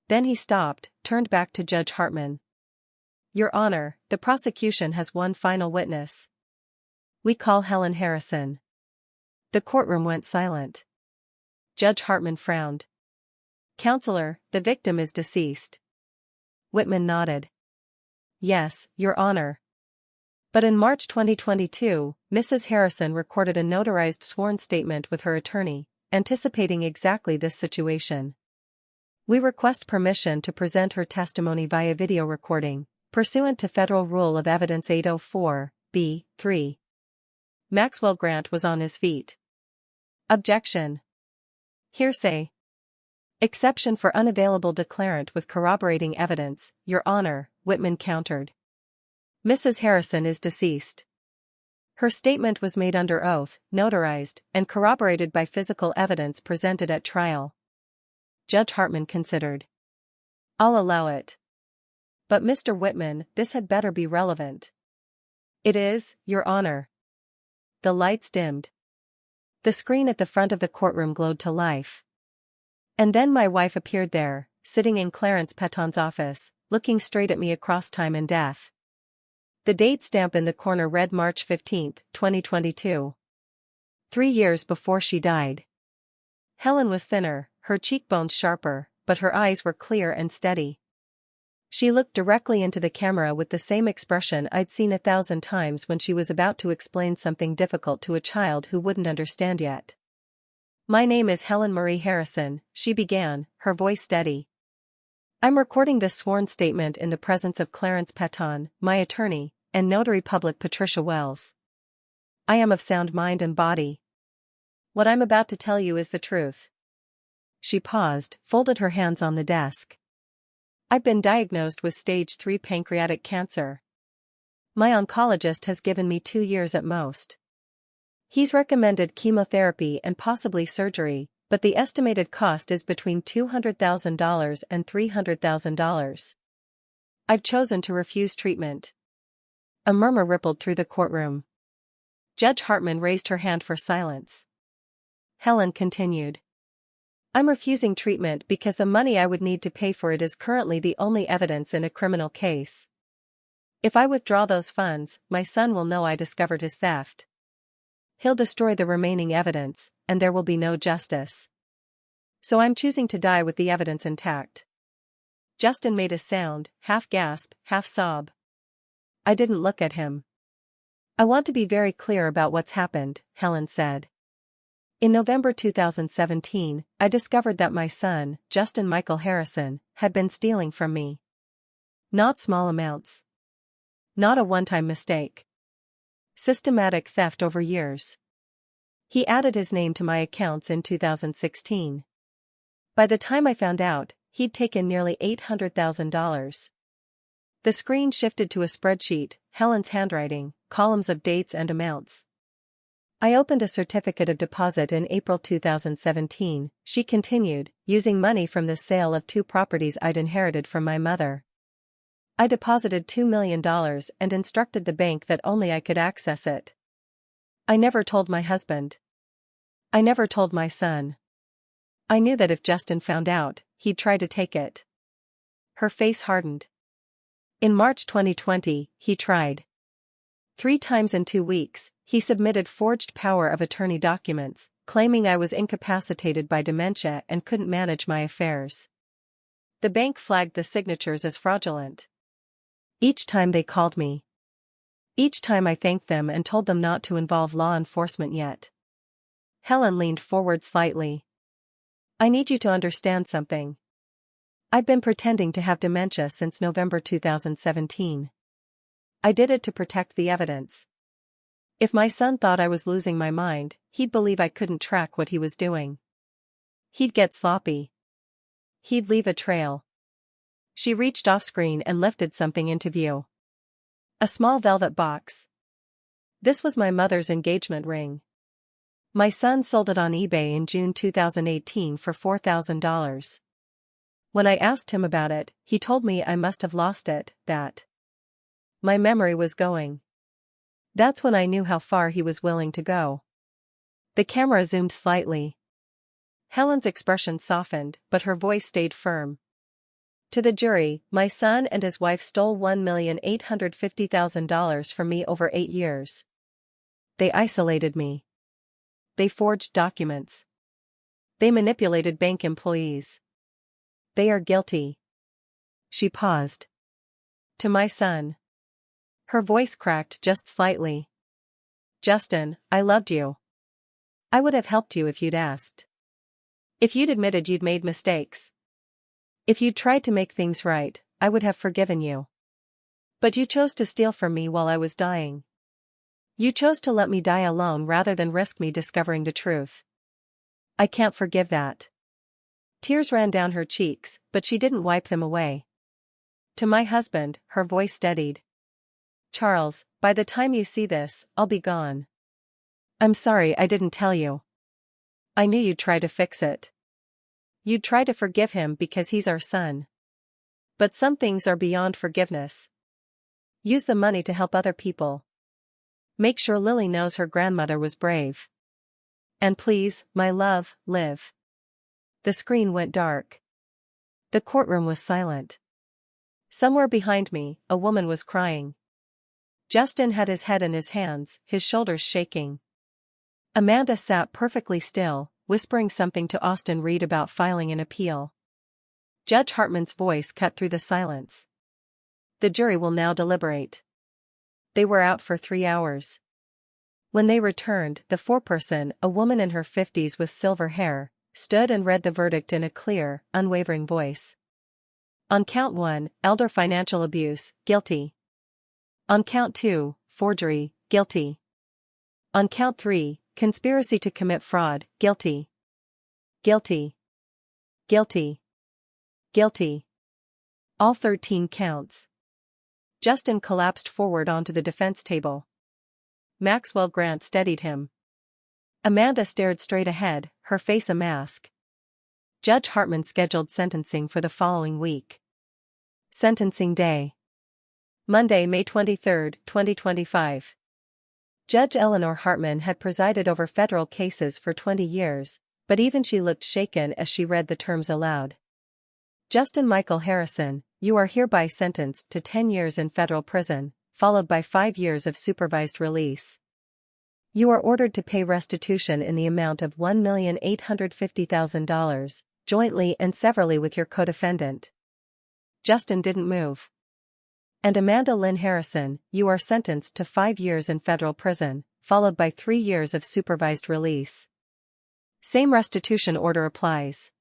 Then he stopped, turned back to Judge Hartman. Your Honor, the prosecution has one final witness. We call Helen Harrison. The courtroom went silent. Judge Hartman frowned. Counselor, the victim is deceased. Whitman nodded. Yes, Your Honor. But in March 2022, Mrs. Harrison recorded a notarized sworn statement with her attorney, anticipating exactly this situation. We request permission to present her testimony via video recording, pursuant to Federal Rule of Evidence 804, B3. Maxwell Grant was on his feet. Objection. Hearsay. Exception for unavailable declarant with corroborating evidence, Your Honor, Whitman countered. Mrs. Harrison is deceased. Her statement was made under oath, notarized, and corroborated by physical evidence presented at trial. Judge Hartman considered. I'll allow it. But Mr. Whitman, this had better be relevant. It is, Your Honor. The lights dimmed. The screen at the front of the courtroom glowed to life. And then my wife appeared there, sitting in Clarence Peton's office, looking straight at me across time and death. The date stamp in the corner read March 15, 2022. 3 years before she died. Helen was thinner, her cheekbones sharper, but her eyes were clear and steady. She looked directly into the camera with the same expression I'd seen 1,000 times when she was about to explain something difficult to a child who wouldn't understand yet. My name is Helen Marie Harrison, she began, her voice steady. I'm recording this sworn statement in the presence of Clarence Peton, my attorney, and Notary Public Patricia Wells. I am of sound mind and body. What I'm about to tell you is the truth. She paused, folded her hands on the desk. I've been diagnosed with stage 3 pancreatic cancer. My oncologist has given me 2 years at most. He's recommended chemotherapy and possibly surgery, but the estimated cost is between $200,000 and $300,000. I've chosen to refuse treatment. A murmur rippled through the courtroom. Judge Hartman raised her hand for silence. Helen continued. I'm refusing treatment because the money I would need to pay for it is currently the only evidence in a criminal case. If I withdraw those funds, my son will know I discovered his theft. He'll destroy the remaining evidence, and there will be no justice. So I'm choosing to die with the evidence intact. Justin made a sound, half gasp, half sob. I didn't look at him. I want to be very clear about what's happened, Helen said. In November 2017, I discovered that my son, Justin Michael Harrison, had been stealing from me. Not small amounts. Not a one-time mistake. Systematic theft over years. He added his name to my accounts in 2016. By the time I found out, he'd taken nearly $800,000. The screen shifted to a spreadsheet, Helen's handwriting, columns of dates and amounts. I opened a certificate of deposit in April 2017, she continued, using money from the sale of 2 properties I'd inherited from my mother. I deposited $2 million and instructed the bank that only I could access it. I never told my husband. I never told my son. I knew that if Justin found out, he'd try to take it. Her face hardened. In March 2020, he tried. 3 times in 2 weeks, he submitted forged power of attorney documents, claiming I was incapacitated by dementia and couldn't manage my affairs. The bank flagged the signatures as fraudulent. Each time they called me. Each time I thanked them and told them not to involve law enforcement yet. Helen leaned forward slightly. I need you to understand something. I've been pretending to have dementia since November 2017. I did it to protect the evidence. If my son thought I was losing my mind, he'd believe I couldn't track what he was doing. He'd get sloppy. He'd leave a trail. She reached off-screen and lifted something into view. A small velvet box. This was my mother's engagement ring. My son sold it on eBay in June 2018 for $4,000. When I asked him about it, he told me I must have lost it, that my memory was going. That's when I knew how far he was willing to go. The camera zoomed slightly. Helen's expression softened, but her voice stayed firm. To the jury, my son and his wife stole $1,850,000 from me over 8 years. They isolated me. They forged documents. They manipulated bank employees. They are guilty. She paused. To my son. Her voice cracked just slightly. Justin, I loved you. I would have helped you if you'd asked. If you'd admitted you'd made mistakes. If you'd tried to make things right, I would have forgiven you. But you chose to steal from me while I was dying. You chose to let me die alone rather than risk me discovering the truth. I can't forgive that. Tears ran down her cheeks, but she didn't wipe them away. To my husband, her voice steadied. Charles, by the time you see this, I'll be gone. I'm sorry I didn't tell you. I knew you'd try to fix it. You'd try to forgive him because he's our son. But some things are beyond forgiveness. Use the money to help other people. Make sure Lily knows her grandmother was brave. And please, my love, live. The screen went dark. The courtroom was silent. Somewhere behind me, a woman was crying. Justin had his head in his hands, his shoulders shaking. Amanda sat perfectly still, whispering something to Austin Reed about filing an appeal. Judge Hartman's voice cut through the silence. The jury will now deliberate. They were out for 3 hours. When they returned, the foreperson, a woman in her 50s with silver hair, stood and read the verdict in a clear, unwavering voice. On count 1, elder financial abuse, guilty. On count 2, forgery, guilty. On count 3, conspiracy to commit fraud, guilty. Guilty. Guilty. Guilty. All 13 counts. Justin collapsed forward onto the defense table. Maxwell Grant steadied him. Amanda stared straight ahead, her face a mask. Judge Hartman scheduled sentencing for the following week. Sentencing day. Monday, May 23, 2025. Judge Eleanor Hartman had presided over federal cases for 20 years, but even she looked shaken as she read the terms aloud. Justin Michael Harrison, you are hereby sentenced to 10 years in federal prison, followed by 5 years of supervised release. You are ordered to pay restitution in the amount of $1,850,000, jointly and severally with your co-defendant. Justin didn't move. And Amanda Lynn Harrison, you are sentenced to 5 years in federal prison, followed by 3 years of supervised release. Same restitution order applies.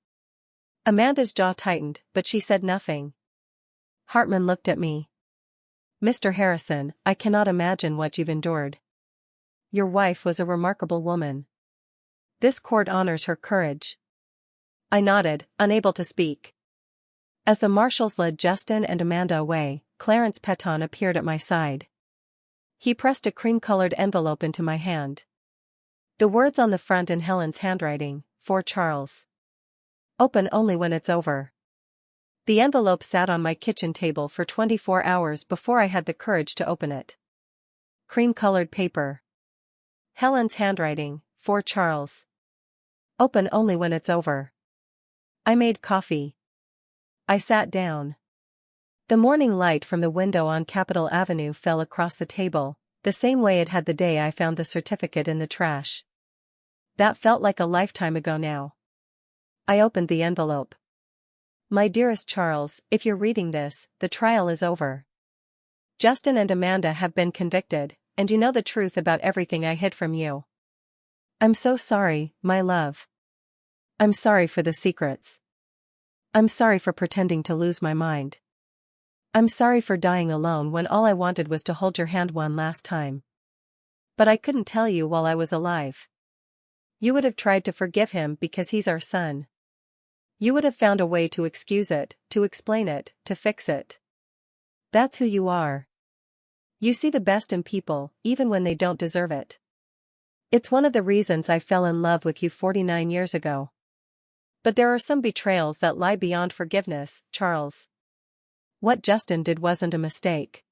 Amanda's jaw tightened, but she said nothing. Hartman looked at me. Mr. Harrison, I cannot imagine what you've endured. Your wife was a remarkable woman. This court honors her courage. I nodded, unable to speak. As the marshals led Justin and Amanda away, Clarence Petton appeared at my side. He pressed a cream-colored envelope into my hand. The words on the front in Helen's handwriting, for Charles. Open only when it's over. The envelope sat on my kitchen table for 24 hours before I had the courage to open it. Cream-colored paper. Helen's handwriting, for Charles. Open only when it's over. I made coffee. I sat down. The morning light from the window on Capitol Avenue fell across the table, the same way it had the day I found the certificate in the trash. That felt like a lifetime ago now. I opened the envelope. My dearest Charles, if you're reading this, the trial is over. Justin and Amanda have been convicted, and you know the truth about everything I hid from you. I'm so sorry, my love. I'm sorry for the secrets. I'm sorry for pretending to lose my mind. I'm sorry for dying alone when all I wanted was to hold your hand one last time. But I couldn't tell you while I was alive. You would have tried to forgive him because he's our son. You would have found a way to excuse it, to explain it, to fix it. That's who you are. You see the best in people, even when they don't deserve it. It's one of the reasons I fell in love with you 49 years ago. But there are some betrayals that lie beyond forgiveness, Charles. What Justin did wasn't a mistake.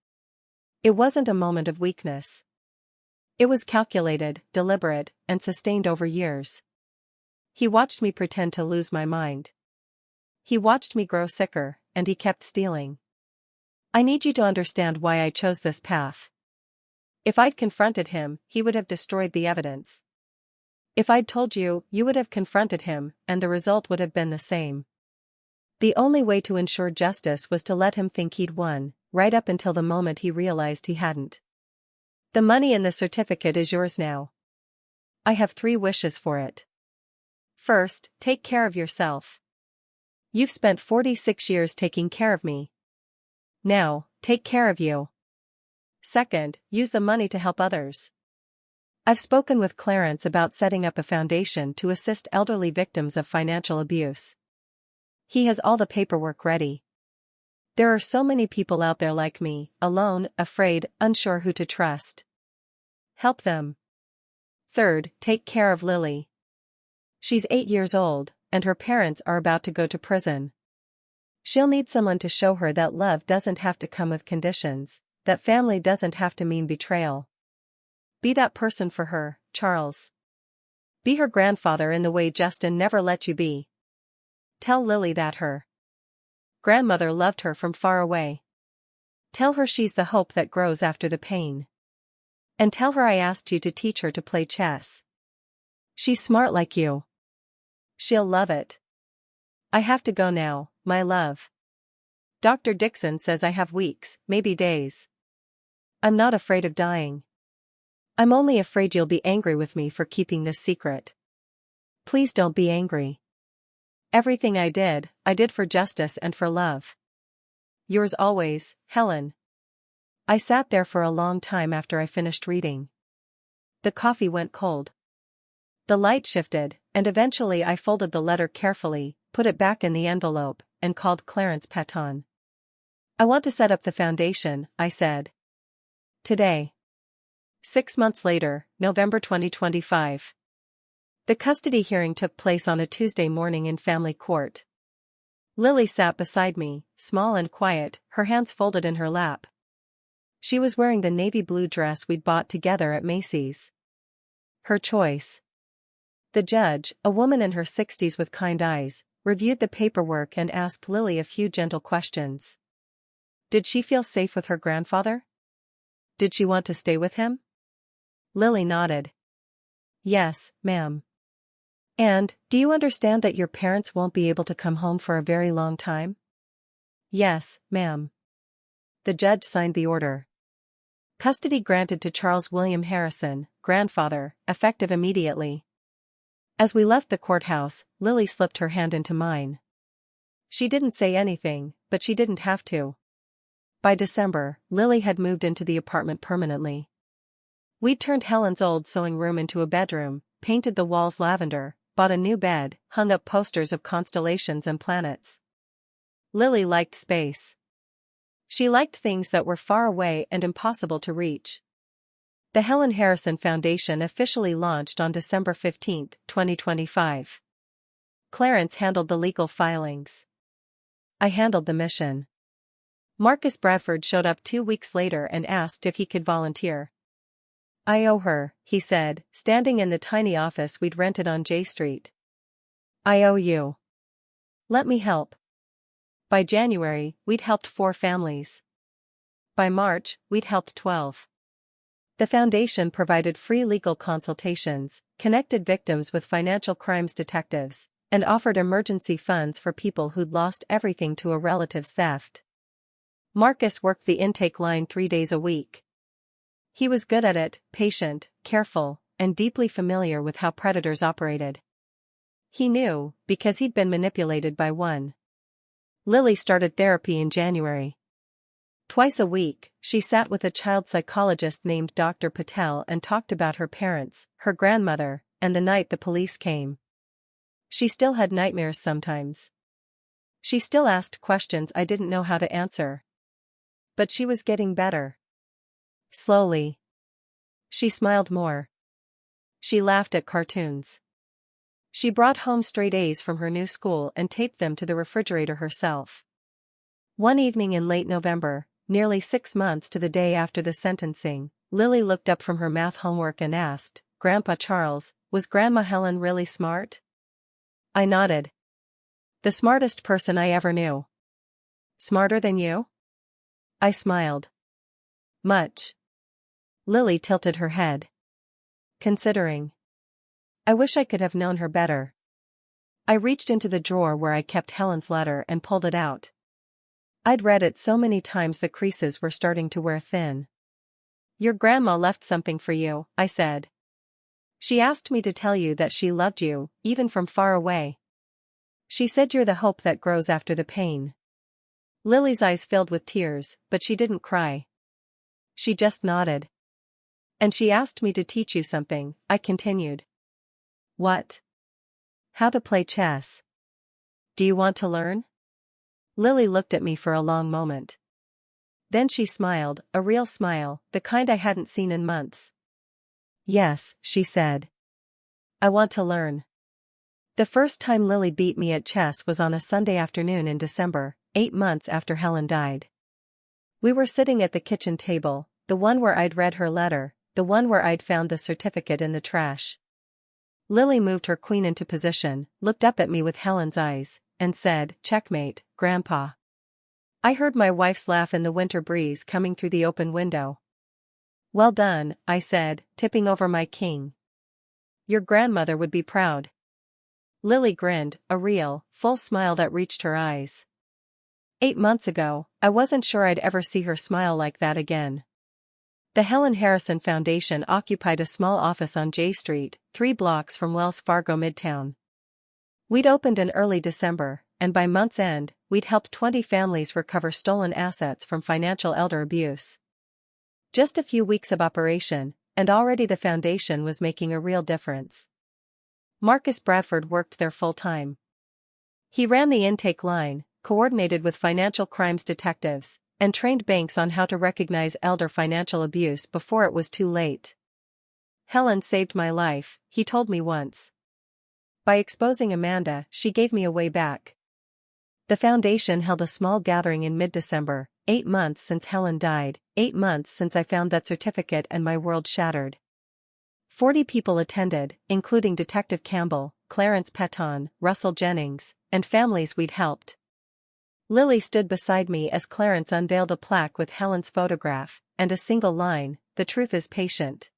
It wasn't a moment of weakness. It was calculated, deliberate, and sustained over years. He watched me pretend to lose my mind. He watched me grow sicker, and he kept stealing. I need you to understand why I chose this path. If I'd confronted him, he would have destroyed the evidence. If I'd told you, you would have confronted him, and the result would have been the same. The only way to ensure justice was to let him think he'd won, right up until the moment he realized he hadn't. The money in the certificate is yours now. I have 3 wishes for it. First, take care of yourself. You've spent 46 years taking care of me. Now, take care of you. Second, use the money to help others. I've spoken with Clarence about setting up a foundation to assist elderly victims of financial abuse. He has all the paperwork ready. There are so many people out there like me, alone, afraid, unsure who to trust. Help them. Third, take care of Lily. She's 8 years old, and her parents are about to go to prison. She'll need someone to show her that love doesn't have to come with conditions, that family doesn't have to mean betrayal. Be that person for her, Charles. Be her grandfather in the way Justin never let you be. Tell Lily that her grandmother loved her from far away. Tell her she's the hope that grows after the pain. And tell her I asked you to teach her to play chess. She's smart like you. She'll love it. I have to go now, my love. Dr. Dixon says I have weeks, maybe days. I'm not afraid of dying. I'm only afraid you'll be angry with me for keeping this secret. Please don't be angry. Everything I did for justice and for love. Yours always, Helen. I sat there for a long time after I finished reading. The coffee went cold. The light shifted, and eventually I folded the letter carefully, put it back in the envelope, and called Clarence Patton. I want to set up the foundation, I said. Today. 6 months later, November 2025. The custody hearing took place on a Tuesday morning in family court. Lily sat beside me, small and quiet, her hands folded in her lap. She was wearing the navy blue dress we'd bought together at Macy's. Her choice. The judge, a woman in her 60s with kind eyes, reviewed the paperwork and asked Lily a few gentle questions. Did she feel safe with her grandfather? Did she want to stay with him? Lily nodded. Yes, ma'am. And, do you understand that your parents won't be able to come home for a very long time? Yes, ma'am. The judge signed the order. Custody granted to Charles William Harrison, grandfather, effective immediately. As we left the courthouse, Lily slipped her hand into mine. She didn't say anything, but she didn't have to. By December, Lily had moved into the apartment permanently. We'd turned Helen's old sewing room into a bedroom, painted the walls lavender, bought a new bed, hung up posters of constellations and planets. Lily liked space. She liked things that were far away and impossible to reach. The Helen Harrison Foundation officially launched on December 15, 2025. Clarence handled the legal filings. I handled the mission. Marcus Bradford showed up 2 weeks later and asked if he could volunteer. I owe her, he said, standing in the tiny office we'd rented on J Street. I owe you. Let me help. By January, we'd helped 4 families. By March, we'd helped 12. The foundation provided free legal consultations, connected victims with financial crimes detectives, and offered emergency funds for people who'd lost everything to a relative's theft. Marcus worked the intake line 3 days a week. He was good at it, patient, careful, and deeply familiar with how predators operated. He knew, because he'd been manipulated by one. Lily started therapy in January. Twice a week, she sat with a child psychologist named Dr. Patel and talked about her parents, her grandmother, and the night the police came. She still had nightmares sometimes. She still asked questions I didn't know how to answer. But she was getting better. Slowly. She smiled more. She laughed at cartoons. She brought home straight A's from her new school and taped them to the refrigerator herself. One evening in late November, nearly 6 months to the day after the sentencing, Lily looked up from her math homework and asked, "Grandpa Charles, was Grandma Helen really smart?" I nodded. "The smartest person I ever knew." "Smarter than you?" I smiled. "Much." Lily tilted her head. "Considering." I wish I could have known her better. I reached into the drawer where I kept Helen's letter and pulled it out. I'd read it so many times the creases were starting to wear thin. "Your grandma left something for you," I said. "She asked me to tell you that she loved you, even from far away. She said you're the hope that grows after the pain." Lily's eyes filled with tears, but she didn't cry. She just nodded. "And she asked me to teach you something," I continued. "What?" "How to play chess. Do you want to learn?" Lily looked at me for a long moment. Then she smiled, a real smile, the kind I hadn't seen in months. "Yes," she said. "I want to learn." The first time Lily beat me at chess was on a Sunday afternoon in December, 8 months after Helen died. We were sitting at the kitchen table, the one where I'd read her letter, the one where I'd found the certificate in the trash. Lily moved her queen into position, looked up at me with Helen's eyes, and said, "Checkmate, Grandpa." I heard my wife's laugh in the winter breeze coming through the open window. "Well done," I said, tipping over my king. "Your grandmother would be proud." Lily grinned, a real, full smile that reached her eyes. 8 months ago, I wasn't sure I'd ever see her smile like that again. The Helen Harrison Foundation occupied a small office on J Street, 3 blocks from Wells Fargo Midtown. We'd opened in early December, and by month's end, we'd helped 20 families recover stolen assets from financial elder abuse. Just a few weeks of operation, and already the foundation was making a real difference. Marcus Bradford worked there full-time. He ran the intake line, coordinated with financial crimes detectives, and trained banks on how to recognize elder financial abuse before it was too late. "Helen saved my life," he told me once. "By exposing Amanda, she gave me a way back." The foundation held a small gathering in mid-December, 8 months since Helen died, 8 months since I found that certificate and my world shattered. 40 people attended, including Detective Campbell, Clarence Petton, Russell Jennings, and families we'd helped. Lily stood beside me as Clarence unveiled a plaque with Helen's photograph, and a single line, "The truth is patient.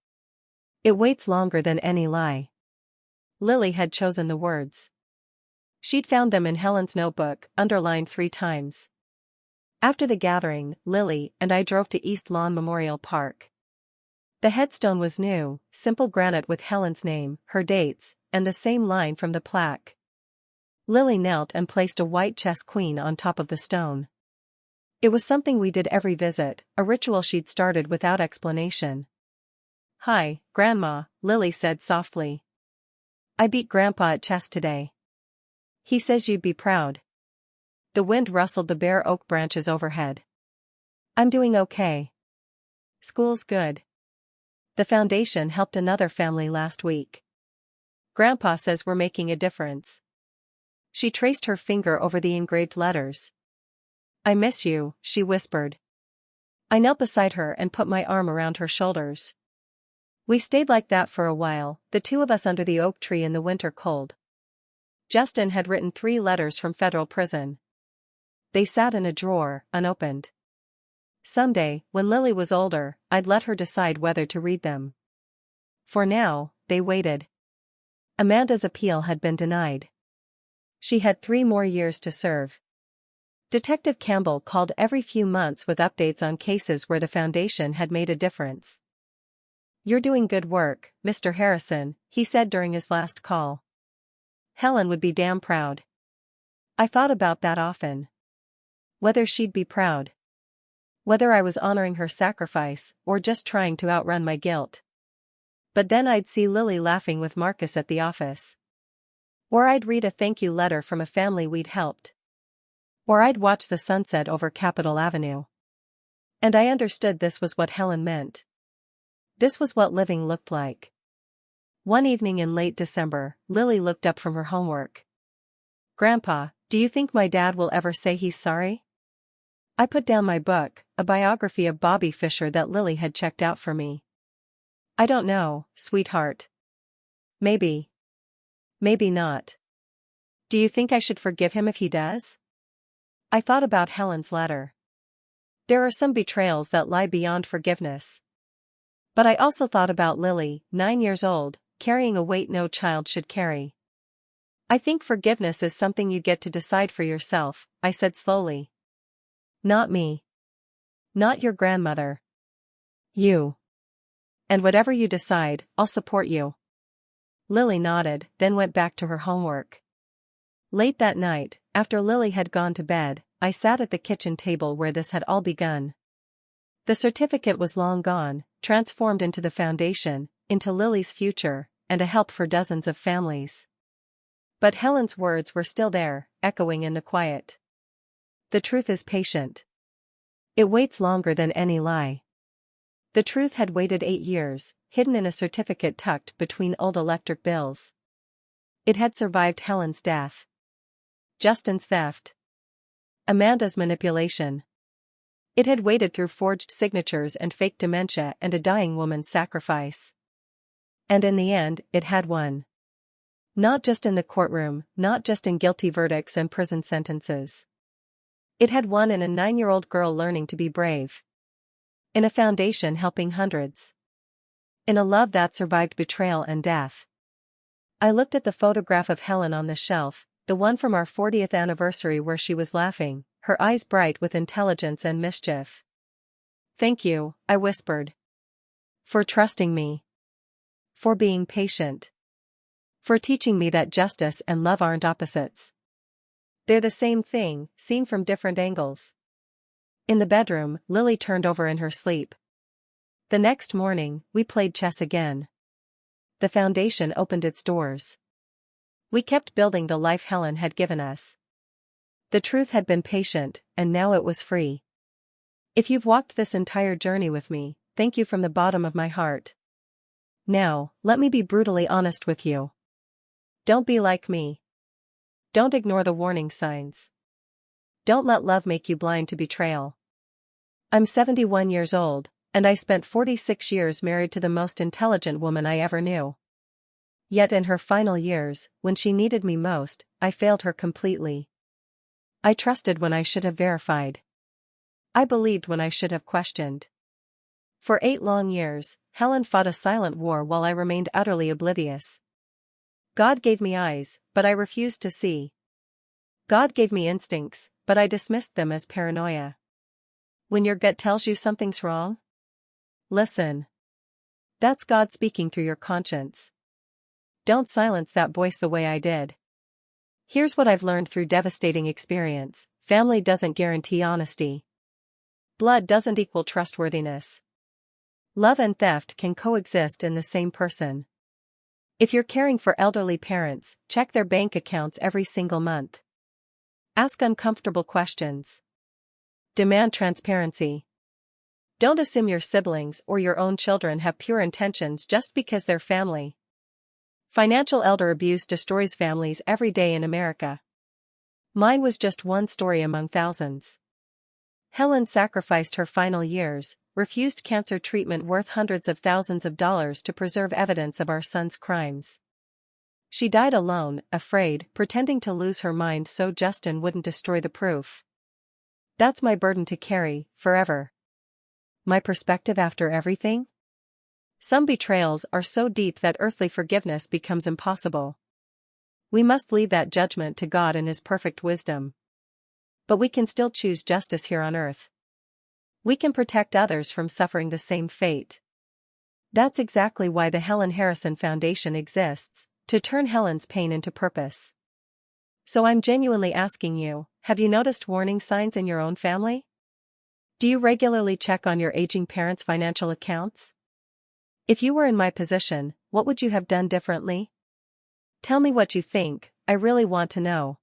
It waits longer than any lie." Lily had chosen the words. She'd found them in Helen's notebook, underlined 3 times. After the gathering, Lily and I drove to East Lawn Memorial Park. The headstone was new, simple granite with Helen's name, her dates, and the same line from the plaque. Lily knelt and placed a white chess queen on top of the stone. It was something we did every visit, a ritual she'd started without explanation. "Hi, Grandma," Lily said softly. "I beat Grandpa at chess today. He says you'd be proud." The wind rustled the bare oak branches overhead. "I'm doing okay. School's good. The foundation helped another family last week. Grandpa says we're making a difference." She traced her finger over the engraved letters. "I miss you," she whispered. I knelt beside her and put my arm around her shoulders. We stayed like that for a while, the 2 of us under the oak tree in the winter cold. Justin had written 3 letters from federal prison. They sat in a drawer, unopened. Someday, when Lily was older, I'd let her decide whether to read them. For now, they waited. Amanda's appeal had been denied. She had 3 more years to serve. Detective Campbell called every few months with updates on cases where the Foundation had made a difference. "You're doing good work, Mr. Harrison," he said during his last call. Helen would be damn proud. I thought about that often. Whether she'd be proud. Whether I was honoring her sacrifice, or just trying to outrun my guilt. But then I'd see Lily laughing with Marcus at the office. Or I'd read a thank you letter from a family we'd helped. Or I'd watch the sunset over Capitol Avenue. And I understood this was what Helen meant. This was what living looked like. One evening in late December, Lily looked up from her homework. "Grandpa, do you think my dad will ever say he's sorry?" I put down my book, a biography of Bobby Fischer that Lily had checked out for me. "I don't know, sweetheart. Maybe. Maybe not. Do you think I should forgive him if he does?" I thought about Helen's letter. There are some betrayals that lie beyond forgiveness. But I also thought about Lily, 9 years old, carrying a weight no child should carry. "I think forgiveness is something you get to decide for yourself," I said slowly. "Not me. Not your grandmother. You. And whatever you decide, I'll support you." Lily nodded, then went back to her homework. Late that night, after Lily had gone to bed, I sat at the kitchen table where this had all begun. The certificate was long gone, transformed into the Foundation, into Lily's future, and a help for dozens of families. But Helen's words were still there, echoing in the quiet. The truth is patient. It waits longer than any lie. The truth had waited 8 years, hidden in a certificate tucked between old electric bills. It had survived Helen's death. Justin's theft. Amanda's manipulation. It had waded through forged signatures and fake dementia and a dying woman's sacrifice. And in the end, it had won. Not just in the courtroom, not just in guilty verdicts and prison sentences. It had won in a 9-year-old girl learning to be brave. In a foundation helping hundreds. In a love that survived betrayal and death. I looked at the photograph of Helen on the shelf, the one from our 40th anniversary where she was laughing, her eyes bright with intelligence and mischief. "Thank you," I whispered. "For trusting me. For being patient. For teaching me that justice and love aren't opposites. They're the same thing, seen from different angles." In the bedroom, Lily turned over in her sleep. The next morning, we played chess again. The Foundation opened its doors. We kept building the life Helen had given us. The truth had been patient, and now it was free. If you've walked this entire journey with me, thank you from the bottom of my heart. Now, let me be brutally honest with you. Don't be like me. Don't ignore the warning signs. Don't let love make you blind to betrayal. I'm 71 years old, and I spent 46 years married to the most intelligent woman I ever knew. Yet in her final years, when she needed me most, I failed her completely. I trusted when I should have verified. I believed when I should have questioned. For 8 long years, Helen fought a silent war while I remained utterly oblivious. God gave me eyes, but I refused to see. God gave me instincts, but I dismissed them as paranoia. When your gut tells you something's wrong, listen. That's God speaking through your conscience. Don't silence that voice the way I did. Here's what I've learned through devastating experience: family doesn't guarantee honesty. Blood doesn't equal trustworthiness. Love and theft can coexist in the same person. If you're caring for elderly parents, check their bank accounts every single month. Ask uncomfortable questions. Demand transparency. Don't assume your siblings or your own children have pure intentions just because they're family. Financial elder abuse destroys families every day in America. Mine was just one story among thousands. Helen sacrificed her final years, refused cancer treatment worth hundreds of thousands of dollars to preserve evidence of our son's crimes. She died alone, afraid, pretending to lose her mind so Justin wouldn't destroy the proof. That's my burden to carry, forever. My perspective after everything? Some betrayals are so deep that earthly forgiveness becomes impossible. We must leave that judgment to God and His perfect wisdom. But we can still choose justice here on earth. We can protect others from suffering the same fate. That's exactly why the Helen Harrison Foundation exists, to turn Helen's pain into purpose. So I'm genuinely asking you, have you noticed warning signs in your own family? Do you regularly check on your aging parents' financial accounts? If you were in my position, what would you have done differently? Tell me what you think, I really want to know.